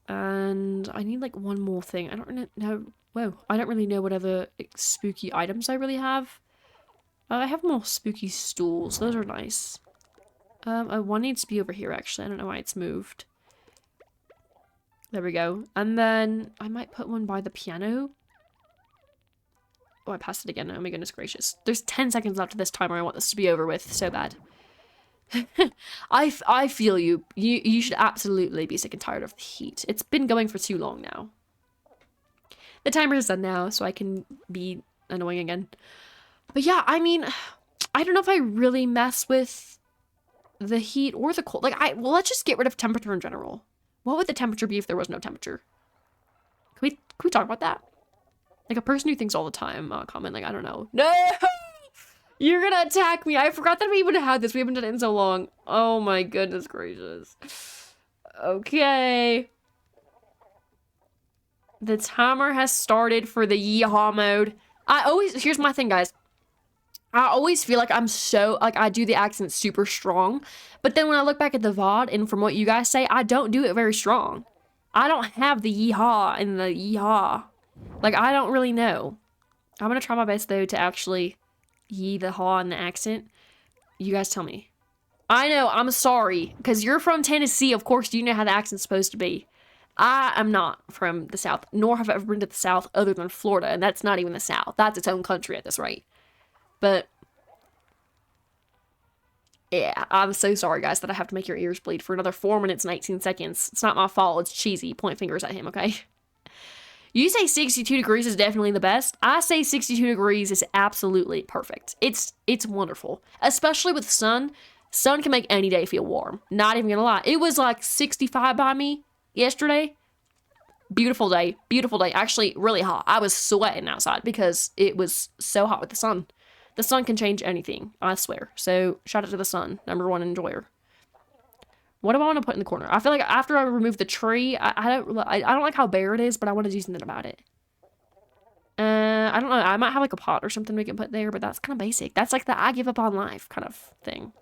And I need, like, one more thing. I don't really know. Whoa. I don't really know what other spooky items I really have. I have more spooky stools. Those are nice. One needs to be over here, actually. I don't know why it's moved. There we go. And then I might put one by the piano. Oh, I passed it again. Oh my goodness gracious. There's 10 seconds left of this timer. I want this to be over with so bad. I feel you. You should absolutely be sick and tired of the heat. It's been going for too long now. The timer is done now, so I can be annoying again. But yeah, I mean, I don't know if I really mess with the heat or the cold. Like, well, let's just get rid of temperature in general. What would the temperature be if there was no temperature? Can we talk about that? Like a person who thinks all the time, comment like, I don't know. No! You're gonna attack me. I forgot that we even had this. We haven't done it in so long. Oh my goodness gracious. Okay. The timer has started for the yeehaw mode. Here's my thing, guys. I always feel like I'm so, like, I do the accent super strong. But then when I look back at the VOD, and from what you guys say, I don't do it very strong. I don't have the yeehaw and the yeehaw. Like, I don't really know. I'm gonna try my best, though, to actually yee the haw in the accent. You guys tell me. I know, I'm sorry. Because you're from Tennessee, of course you know how the accent's supposed to be. I am not from the South, nor have I ever been to the South other than Florida, and that's not even the South. That's its own country at this rate. But, yeah, I'm so sorry, guys, that I have to make your ears bleed for another 4 minutes and 18 seconds. It's not my fault. It's cheesy. Point fingers at him, okay? You say 62 degrees is definitely the best. I say 62 degrees is absolutely perfect. It's wonderful. Especially with sun. Sun can make any day feel warm. Not even gonna lie. It was like 65 by me yesterday. Beautiful day. Beautiful day. Actually, really hot. I was sweating outside because it was so hot with the sun. The sun can change anything, I swear. So, shout out to the sun. #1 enjoyer. What do I want to put in the corner? I feel like after I remove the tree, I don't like how bare it is, but I want to do something about it. I don't know. I might have like a pot or something we can put there, but that's kind of basic. That's like the I give up on life kind of thing.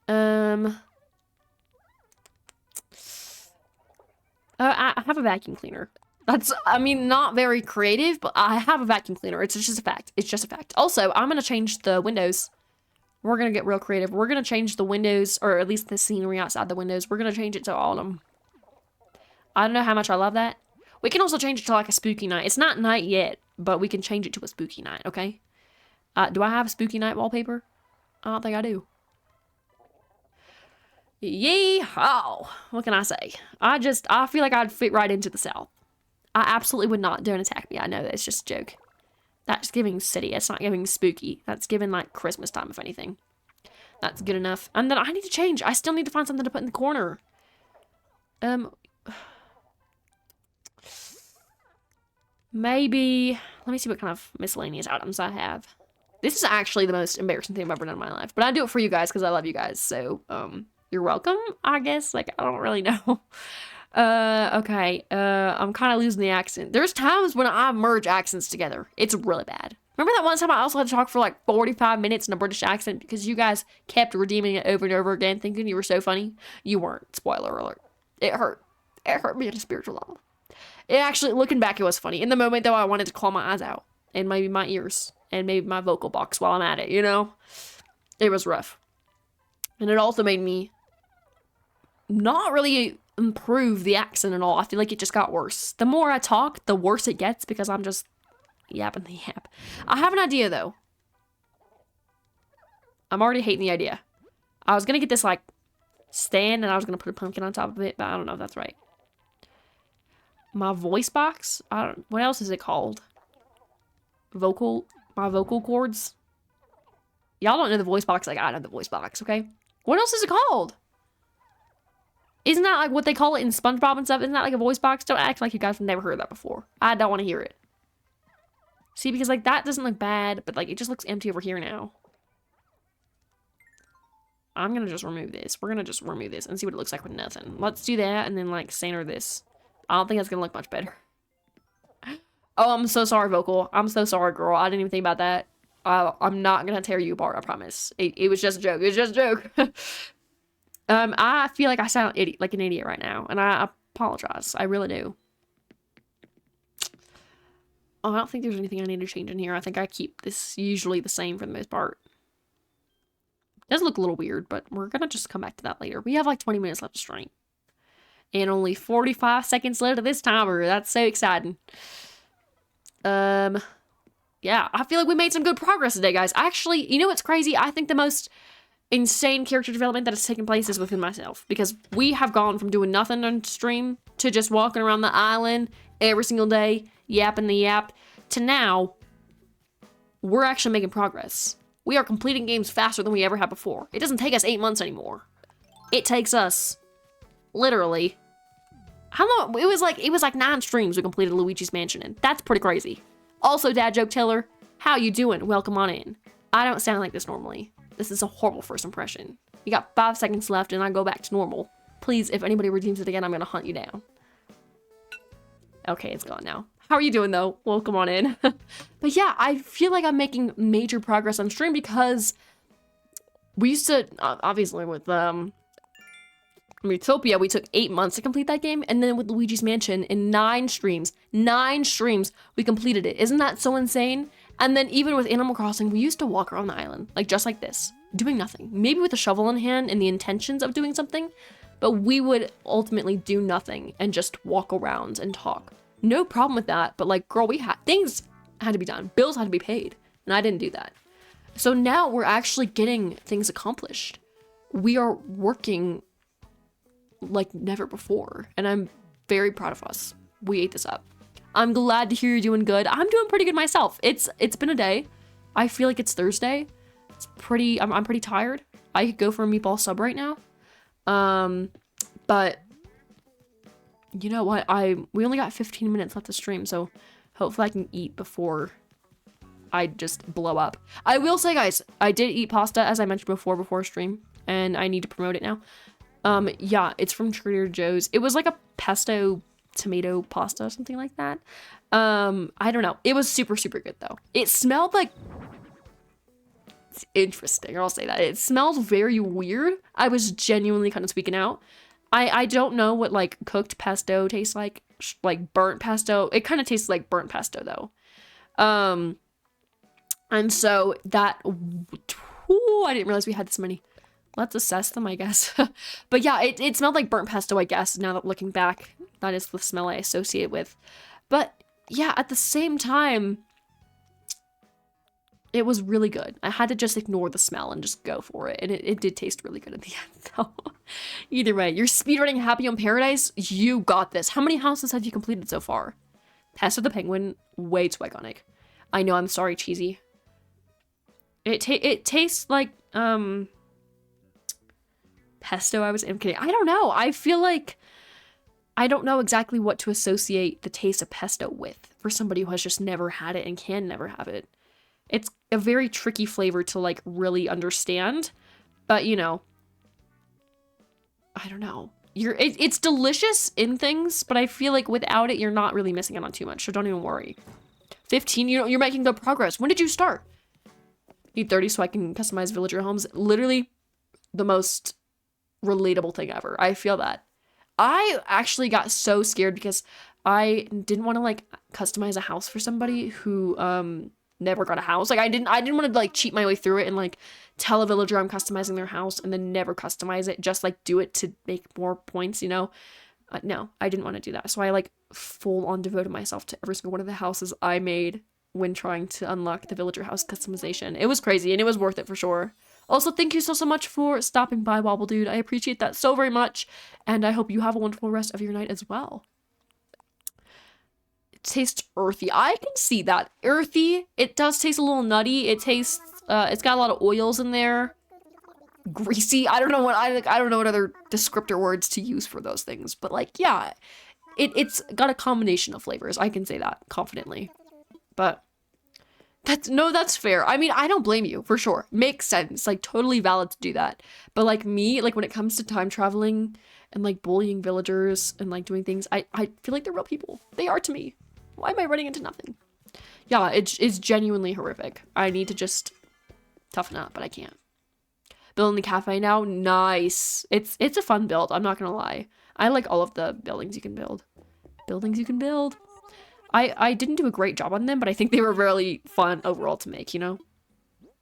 I have a vacuum cleaner. That's, I mean, not very creative, but I have a vacuum cleaner. It's just a fact. It's just a fact. Also, I'm going to change the windows. We're going to get real creative. We're going to change the windows, or at least the scenery outside the windows. We're going to change it to autumn. I don't know how much I love that. We can also change it to like a spooky night. It's not night yet, but we can change it to a spooky night, okay? Do I have a spooky night wallpaper? I don't think I do. Yee-haw! What can I say? I feel like I'd fit right into the South. I absolutely would not. Don't attack me. I know that it's just a joke. That's giving city. It's not giving spooky. That's giving, like, Christmas time, if anything. That's good enough. And then I need to change. I still need to find something to put in the corner. Maybe... Let me see what kind of miscellaneous items I have. This is actually the most embarrassing thing I've ever done in my life. But I do it for you guys because I love you guys. So, you're welcome, I guess. Like, I don't really know. Okay. I'm kind of losing the accent. There's times when I merge accents together. It's really bad. Remember that one time I also had to talk for like 45 minutes in a British accent because you guys kept redeeming it over and over again thinking you were so funny? You weren't. Spoiler alert. It hurt. It hurt me at a spiritual level. It actually, looking back, it was funny. In the moment, though, I wanted to claw my eyes out. And maybe my ears. And maybe my vocal box while I'm at it, you know? It was rough. And it also made me not really improve the accent and all. I feel like it just got worse. The more I talk, the worse it gets because I'm just yapping the yap. I have an idea though. I'm already hating the idea. I was gonna get this like stand and I was gonna put a pumpkin on top of it, but I don't know if that's right. My voice box? What else is it called? My vocal cords? Y'all don't know the voice box like I know the voice box, okay? What else is it called? Isn't that like what they call it in SpongeBob and stuff? Isn't that like a voice box? Don't act like you guys have never heard that before. I don't want to hear it. See, because like that doesn't look bad, but like it just looks empty over here now. I'm gonna just remove this. We're gonna just remove this and see what it looks like with nothing. Let's do that and then like center this. I don't think that's gonna look much better. Oh, I'm so sorry, Vocal. I'm so sorry, girl. I didn't even think about that. I'm not gonna tear you apart, I promise. It was just a joke. It was just a joke. I feel like I sound like an idiot right now, and I apologize. I really do. Oh, I don't think there's anything I need to change in here. I think I keep this usually the same for the most part. It does look a little weird, but we're gonna just come back to that later. We have like 20 minutes left to stream. And only 45 seconds left of this timer. That's so exciting. Yeah, I feel like we made some good progress today, guys. Actually, you know what's crazy? I think the most insane character development that has taken place is within myself. Because we have gone from doing nothing on stream to just walking around the island every single day, yapping the yap, to now, we're actually making progress. We are completing games faster than we ever have before. It doesn't take us 8 months anymore. It takes us, literally, how long? It was like 9 streams we completed Luigi's Mansion in. That's pretty crazy. Also, Dad Joke Teller, how you doing? Welcome on in. I don't sound like this normally. This is a horrible first impression. You got 5 seconds left and I go back to normal. Please, if anybody redeems it again, I'm gonna hunt you down. Okay, it's gone now. How are you doing though? Welcome on in. But yeah, I feel like I'm making major progress on stream because we used to, obviously with Utopia, we took 8 months to complete that game, and then with Luigi's Mansion, in 9 streams, we completed it. Isn't that so insane? And then even with Animal Crossing, we used to walk around the island, like just like this, doing nothing. Maybe with a shovel in hand and the intentions of doing something, but we would ultimately do nothing and just walk around and talk. No problem with that, but like, girl, things had to be done. Bills had to be paid, and I didn't do that. So now we're actually getting things accomplished. We are working like never before, and I'm very proud of us. We ate this up. I'm glad to hear you're doing good. I'm doing pretty good myself. It's been a day. I feel like it's Thursday. It's pretty, I'm pretty tired. I could go for a meatball sub right now. But you know what? We only got 15 minutes left to stream, so hopefully I can eat before I just blow up. I will say, guys, I did eat pasta, as I mentioned before stream, and I need to promote it now. Yeah, it's from Trader Joe's. It was like a pesto tomato pasta, something like that. I don't know. It was super, super good though. It smelled like, it's interesting, I'll say that. It smells very weird. I was genuinely kind of speaking out. I don't know what like cooked pesto tastes like burnt pesto. It kind of tastes like burnt pesto though. And so that, ooh, I didn't realize we had this many. Let's assess them, I guess. But yeah, it smelled like burnt pesto, I guess, now that looking back. That is the smell I associate with. But yeah, at the same time, it was really good. I had to just ignore the smell and just go for it. And it did taste really good at the end, though. Either way, you're speedrunning Happy on Paradise? You got this. How many houses have you completed so far? Pesto the Penguin, way too iconic. I know, I'm sorry, Cheesy. It tastes like, pesto. I'm kidding. I don't know. I feel like I don't know exactly what to associate the taste of pesto with for somebody who has just never had it and can never have it. It's a very tricky flavor to like really understand, but you know, I don't know. It's delicious in things, but I feel like without it, you're not really missing out on too much. So don't even worry. 15, you're making good progress. When did you start? Need 30 so I can customize villager homes. Literally the most relatable thing ever. I feel that. I actually got so scared because I didn't want to like customize a house for somebody who never got a house. Like I didn't want to like cheat my way through it and like tell a villager I'm customizing their house and then never customize it, just like do it to make more points, you know. No, I didn't want to do that. So I like full on devoted myself to every single one of the houses I made when trying to unlock the villager house customization. It was crazy and it was worth it for sure. Also, thank you so much for stopping by, Wobble Dude. I appreciate that so very much, and I hope you have a wonderful rest of your night as well. It tastes earthy. I can see that. Earthy. It does taste a little nutty. It tastes, it's got a lot of oils in there. Greasy. I don't know what other descriptor words to use for those things, but like, yeah, it's got a combination of flavors. I can say that confidently. But That's fair. I mean, I don't blame you for sure. Makes sense. Like totally valid to do that. But like me, like when it comes to time traveling and like bullying villagers and like doing things, I feel like they're real people. They are to me. Why am I running into nothing? Yeah, it's genuinely horrific. I need to just toughen up, but I can't. Building the cafe now, nice. It's a fun build. I'm not gonna lie. I like all of the buildings you can build. Buildings you can build. I didn't do a great job on them, but I think they were really fun overall to make, you know?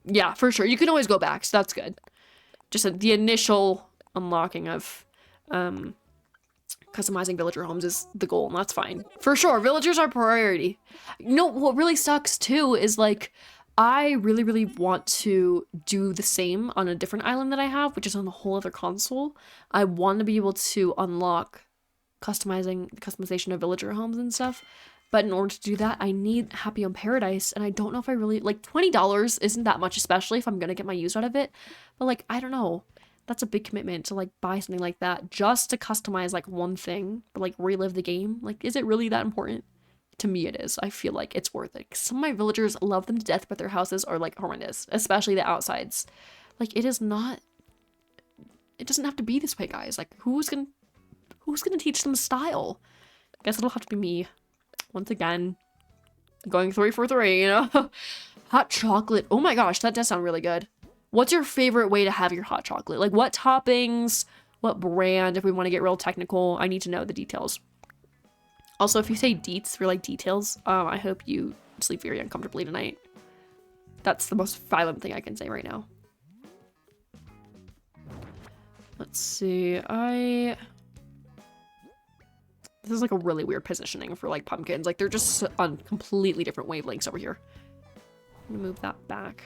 Yeah, for sure. You can always go back, so that's good. Just the initial unlocking of customizing villager homes is the goal, and that's fine. For sure, villagers are priority. You know, what really sucks too is like, I really, really want to do the same on a different island that I have, which is on a whole other console. I want to be able to unlock customization of villager homes and stuff. But in order to do that, I need Happy on Paradise, and I don't know if I really, like, $20 isn't that much, especially if I'm gonna get my use out of it. But, like, I don't know. That's a big commitment to, like, buy something like that just to customize, like, one thing, but, like, relive the game. Like, is it really that important? To me, it is. I feel like it's worth it. 'Cause some of my villagers love them to death, but their houses are, like, horrendous, especially the outsides. Like, it is not... It doesn't have to be this way, guys. Like, who's gonna teach them style? I guess it'll have to be me. Once again, going 3 for 3, you know? Hot chocolate. Oh my gosh, that does sound really good. What's your favorite way to have your hot chocolate? Like what toppings, what brand, if we want to get real technical, I need to know the details. Also, if you say deets for like details, I hope you sleep very uncomfortably tonight. That's the most violent thing I can say right now. Let's see, this is like a really weird positioning for like pumpkins. Like they're just on completely different wavelengths over here. I'm gonna move that back.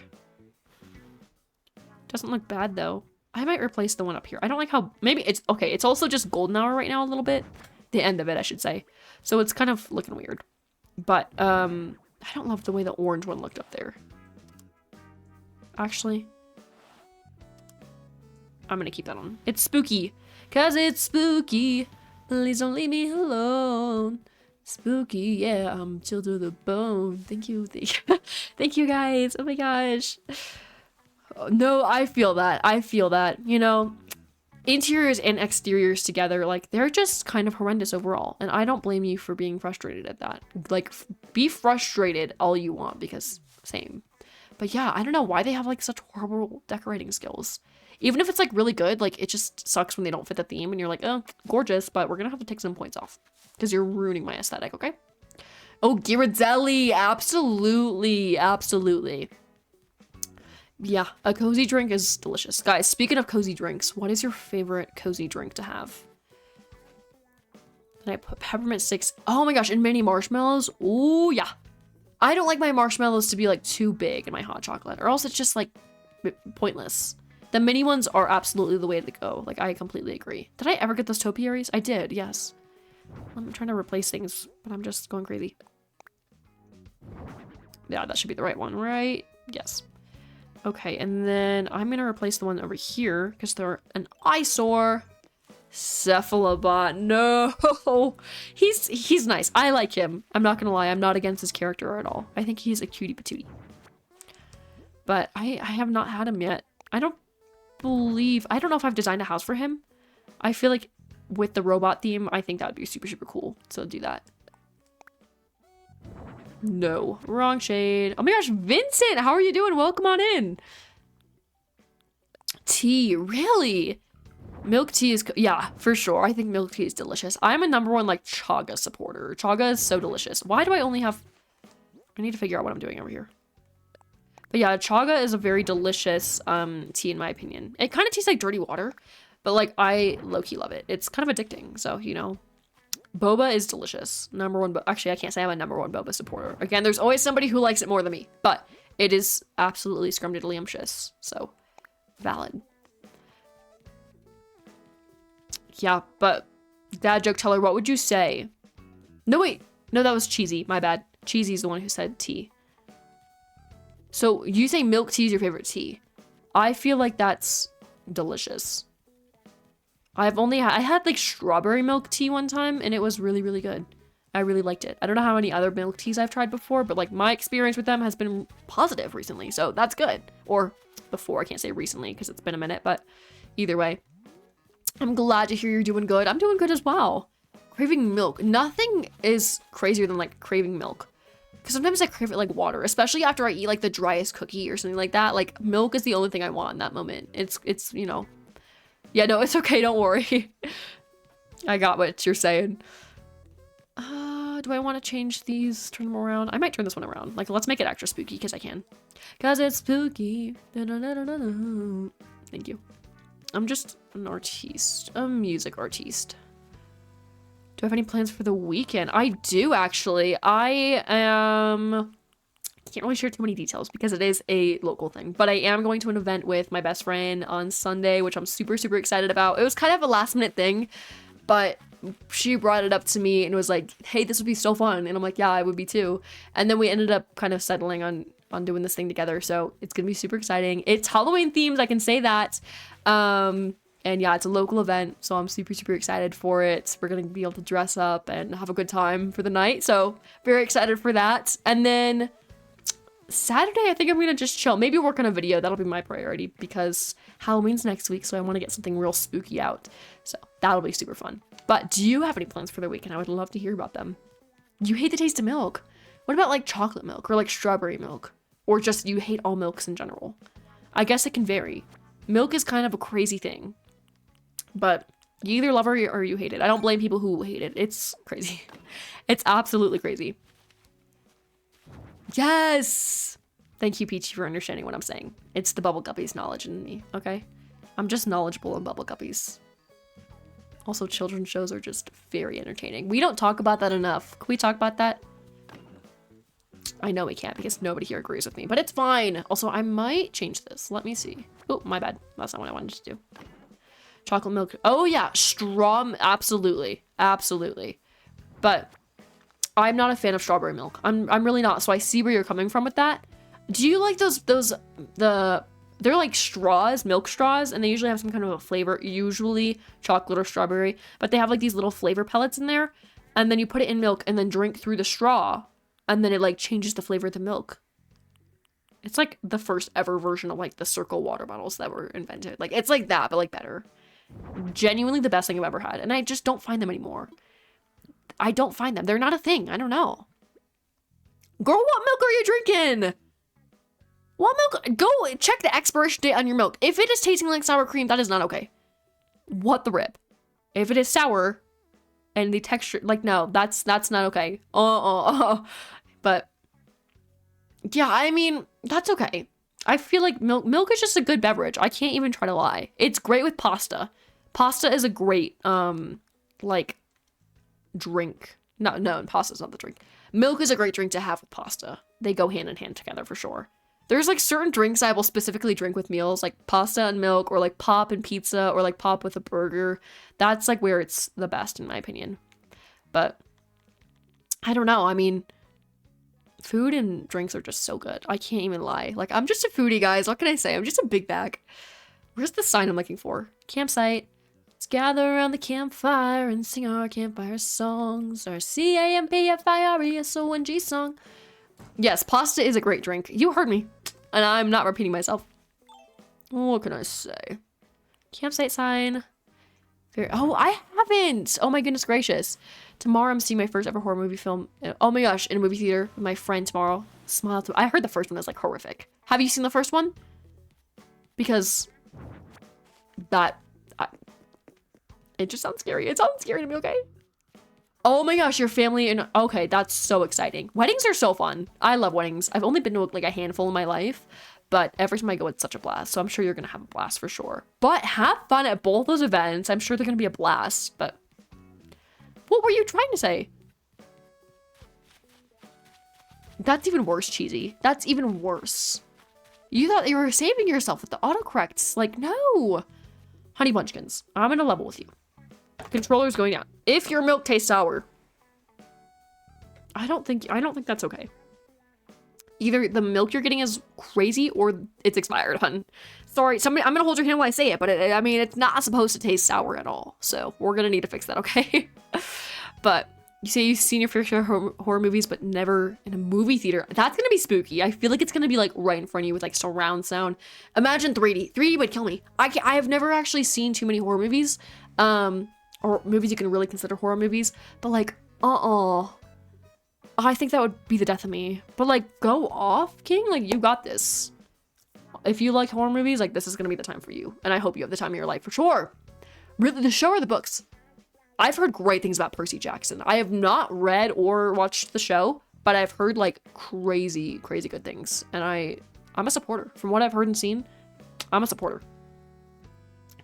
Doesn't look bad though. I might replace the one up here. I don't like how, maybe it's, okay, it's also just golden hour right now a little bit. The end of it, I should say. So it's kind of looking weird. But, I don't love the way the orange one looked up there. Actually, I'm gonna keep that on. It's spooky. 'Cause it's spooky. Please don't leave me alone. Spooky, yeah, I'm chilled to the bone. Thank you. Thank you guys. Oh my gosh. Oh, no, I feel that. I feel that. You know, interiors and exteriors together, like, they're just kind of horrendous overall. And I don't blame you for being frustrated at that. Like, be frustrated all you want, because same. But yeah, I don't know why they have, like, such horrible decorating skills. Even if it's, like, really good, like, it just sucks when they don't fit the theme and you're like, oh, gorgeous, but we're gonna have to take some points off. Because you're ruining my aesthetic, okay? Oh, Ghirardelli! Absolutely! Absolutely. Yeah, a cozy drink is delicious. Guys, speaking of cozy drinks, what is your favorite cozy drink to have? Then I put peppermint sticks. Oh my gosh, and mini marshmallows? Ooh, yeah. I don't like my marshmallows to be, like, too big in my hot chocolate, or else it's just, like, pointless. The mini ones are absolutely the way to go. Like, I completely agree. Did I ever get those topiaries? I did, yes. I'm trying to replace things, but I'm just going crazy. Yeah, that should be the right one, right? Yes. Okay, and then I'm gonna replace the one over here, because they're an eyesore. Cephalobot, no! He's nice. I like him. I'm not gonna lie, I'm not against his character at all. I think he's a cutie patootie. But I have not had him yet. I don't know if I've designed a house for him. I feel like with the robot theme, I think that would be super, super cool. So do that. No, wrong shade. Oh my gosh, Vincent, how are you doing? Welcome on in. Tea, really? Milk tea is, yeah, for sure. I think milk tea is delicious. I'm a #1 like chaga supporter. Chaga is so delicious. Why do I only have, I need to figure out what I'm doing over here. But yeah, chaga is a very delicious tea in my opinion. It kind of tastes like dirty water, but like I low-key love it. It's kind of addicting, so you know. Boba is delicious. #1, actually I can't say I'm a #1 boba supporter. Again, there's always somebody who likes it more than me, but it is absolutely scrumdiddlyumptious, so valid. Yeah, but dad joke teller, what would you say? No, wait, no, that was Cheesy, my bad. Cheesy's the one who said tea. So you say milk tea is your favorite tea. I feel like that's delicious. I had like strawberry milk tea one time and it was really, really good. I really liked it. I don't know how many other milk teas I've tried before, but like my experience with them has been positive recently, so that's good. Or before, I can't say recently because it's been a minute, but either way. I'm glad to hear you're doing good. I'm doing good as well. Craving milk. Nothing is crazier than like craving milk. Because sometimes I crave it like water, especially after I eat like the driest cookie or something like that. Like milk is the only thing I want in that moment. It's, you know. Yeah, no, it's okay. Don't worry. I got what you're saying. Do I want to change these? Turn them around? I might turn this one around. Like, let's make it extra spooky because I can. Because it's spooky. Thank you. I'm just an artiste. A music artiste. Do I have any plans for the weekend? I do, actually. I can't really share too many details because it is a local thing. But I am going to an event with my best friend on Sunday, which I'm super, super excited about. It was kind of a last minute thing, but she brought it up to me and was like, hey, this would be so fun. And I'm like, yeah, I would be too. And then we ended up kind of settling on doing this thing together. So it's going to be super exciting. It's Halloween themed. I can say that. And yeah, it's a local event. So I'm super, super excited for it. We're going to be able to dress up and have a good time for the night. So very excited for that. And then Saturday, I think I'm going to just chill. Maybe work on a video. That'll be my priority because Halloween's next week. So I want to get something real spooky out. So that'll be super fun. But do you have any plans for the weekend? I would love to hear about them. You hate the taste of milk. What about like chocolate milk or like strawberry milk? Or just you hate all milks in general? I guess it can vary. Milk is kind of a crazy thing. But you either love it or you hate it. I don't blame people who hate it. It's crazy. It's absolutely crazy. Yes! Thank you, Peachy, for understanding what I'm saying. It's the Bubble Guppies knowledge in me, okay? I'm just knowledgeable in Bubble Guppies. Also, children's shows are just very entertaining. We don't talk about that enough. Can we talk about that? I know we can't because nobody here agrees with me, but it's fine. Also, I might change this. Let me see. Oh, my bad. That's not what I wanted to do. Chocolate milk. Oh, yeah. Straw. Absolutely. Absolutely. But I'm not a fan of strawberry milk. I'm really not. So I see where you're coming from with that. Do you like they're like straws, milk straws, and they usually have some kind of a flavor, usually chocolate or strawberry, but they have like these little flavor pellets in there, and then you put it in milk and then drink through the straw, and then it like changes the flavor of the milk. It's like the first ever version of like the circle water bottles that were invented. Like it's like that, but like better. Genuinely the best thing I've ever had, and I just don't find them anymore. I don't find them. They're not a thing. I don't know. Girl, what milk are you drinking? What milk? Go check the expiration date on your milk. If it is tasting like sour cream, that is not okay. What the rip? If it is sour and the texture, like, no, that's not okay. But yeah, I mean, that's okay. I feel like milk is just a good beverage. I can't even try to lie. It's great with pasta. Pasta is a great, like, drink. No, pasta's not the drink. Milk is a great drink to have with pasta. They go hand in hand together for sure. There's like certain drinks I will specifically drink with meals, like pasta and milk, or like pop and pizza, or like pop with a burger. That's like where it's the best in my opinion. But I don't know. I mean, food and drinks are just so good. I can't even lie. Like, I'm just a foodie, guys. What can I say? I'm just a big bag. Where's the sign I'm looking for? Campsite. Let's gather around the campfire and sing our campfire songs. Our CAMPFIRESONG song. Yes, pasta is a great drink. You heard me. And I'm not repeating myself. What can I say? Campsite sign. Oh, I haven't. Oh my goodness gracious. Tomorrow I'm seeing my first ever horror movie film. Oh my gosh, in a movie theater with my friend tomorrow. Smile. I heard the first one is like horrific. Have you seen the first one? Because it just sounds scary. It sounds scary to me, okay? Oh my gosh, your family and okay, that's so exciting. Weddings are so fun. I love weddings. I've only been to like a handful in my life, but every time I go, it's such a blast. So I'm sure you're gonna have a blast for sure. But have fun at both those events. I'm sure they're gonna be a blast. But what were you trying to say? That's even worse, Cheesy. That's even worse. You thought you were saving yourself with the autocorrects. Like, no. Honey Bunchkins, I'm gonna level with you. Controller's going down. If your milk tastes sour, I don't think that's okay. Either the milk you're getting is crazy or it's expired, hun. Sorry, I'm gonna hold your hand when I say it, but I mean, it's not supposed to taste sour at all. So we're gonna need to fix that, okay? But You say you've seen your fair share of horror movies, but never in a movie theater. That's gonna be spooky. I feel like it's gonna be like right in front of you with like surround sound. Imagine 3D. 3D would kill me. I have never actually seen too many horror movies, or movies you can really consider horror movies. But like, I think that would be the death of me. But like, go off, King. Like, you got this. If you like horror movies, like this is gonna be the time for you. And I hope you have the time of your life for sure. Really, the show or the books? I've heard great things about Percy Jackson. I have not read or watched the show, but I've heard like crazy good things. And I'm a supporter. From what I've heard and seen, I'm a supporter.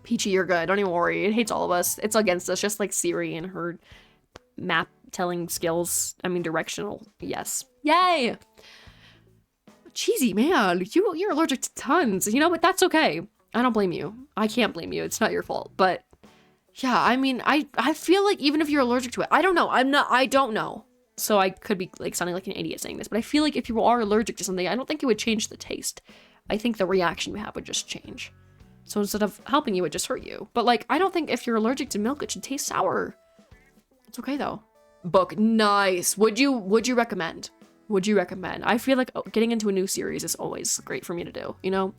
Peachy, you're good. Don't even worry. It hates all of us. It's against us, just like Siri and her map telling skills. I mean, directional. Yes. Yay! Cheesy, man. You're allergic to tons. You know what? That's okay. I don't blame you. I can't blame you. It's not your fault. But yeah, I mean, I feel like even if you're allergic to it, I don't know. I don't know. So I could be like sounding like an idiot saying this, but I feel like if you are allergic to something, I don't think it would change the taste. I think the reaction you have would just change. So instead of helping you, it just hurt you. But like, I don't think if you're allergic to milk, it should taste sour. It's okay though. Book, nice. Would you recommend? Would you recommend? I feel like getting into a new series is always great for me to do, you know?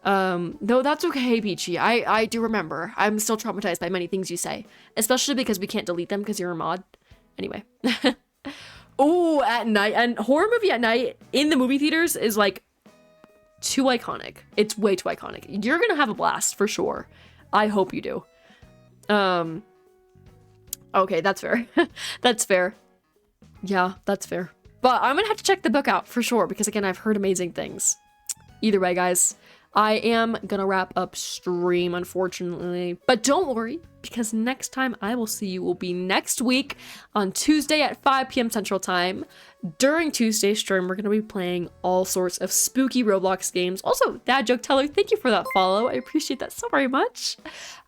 Though that's okay, Peachy. I do remember. I'm still traumatized by many things you say, especially because we can't delete them because you're a mod. Anyway. Oh, at night, and horror movie at night in the movie theaters is like too iconic. It's way too iconic. You're gonna have a blast for sure. I hope you do. Okay, that's fair. That's fair. Yeah, that's fair. But I'm gonna have to check the book out for sure because again, I've heard amazing things. Either way, guys, I am gonna wrap up stream, unfortunately. But don't worry, because next time I will see you will be next week on Tuesday at 5 p.m. Central Time. During Tuesday's stream, we're gonna be playing all sorts of spooky Roblox games. Also, Dad Joke Teller, thank you for that follow. I appreciate that so very much.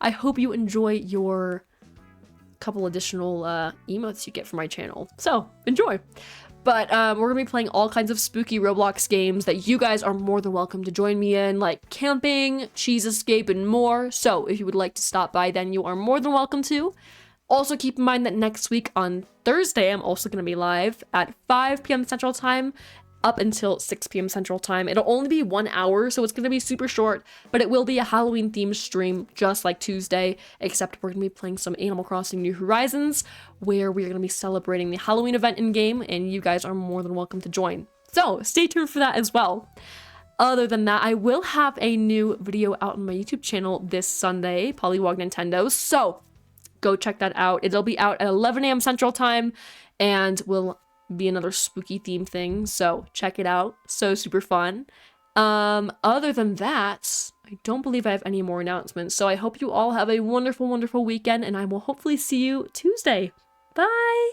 I hope you enjoy your couple additional emotes you get from my channel. So, enjoy. But we're gonna be playing all kinds of spooky Roblox games that you guys are more than welcome to join me in, like camping, cheese escape, and more. So if you would like to stop by, then you are more than welcome to. Also keep in mind that next week on Thursday, I'm also gonna be live at 5 p.m. Central Time up until 6 p.m. Central Time. It'll only be 1 hour, so it's gonna be super short, but it will be a Halloween themed stream, just like Tuesday, except we're gonna be playing some Animal Crossing New Horizons, where we're gonna be celebrating the Halloween event in game, and you guys are more than welcome to join. So stay tuned for that as well. Other than that, I will have a new video out on my YouTube channel this Sunday, Pollywog Nintendo, so go check that out. It'll be out at 11 a.m. Central Time, and will be another spooky theme thing, so check it out. So super fun. Other than that, I don't believe I have any more announcements, so I hope you all have a wonderful, wonderful weekend, and I will hopefully see you Tuesday. Bye!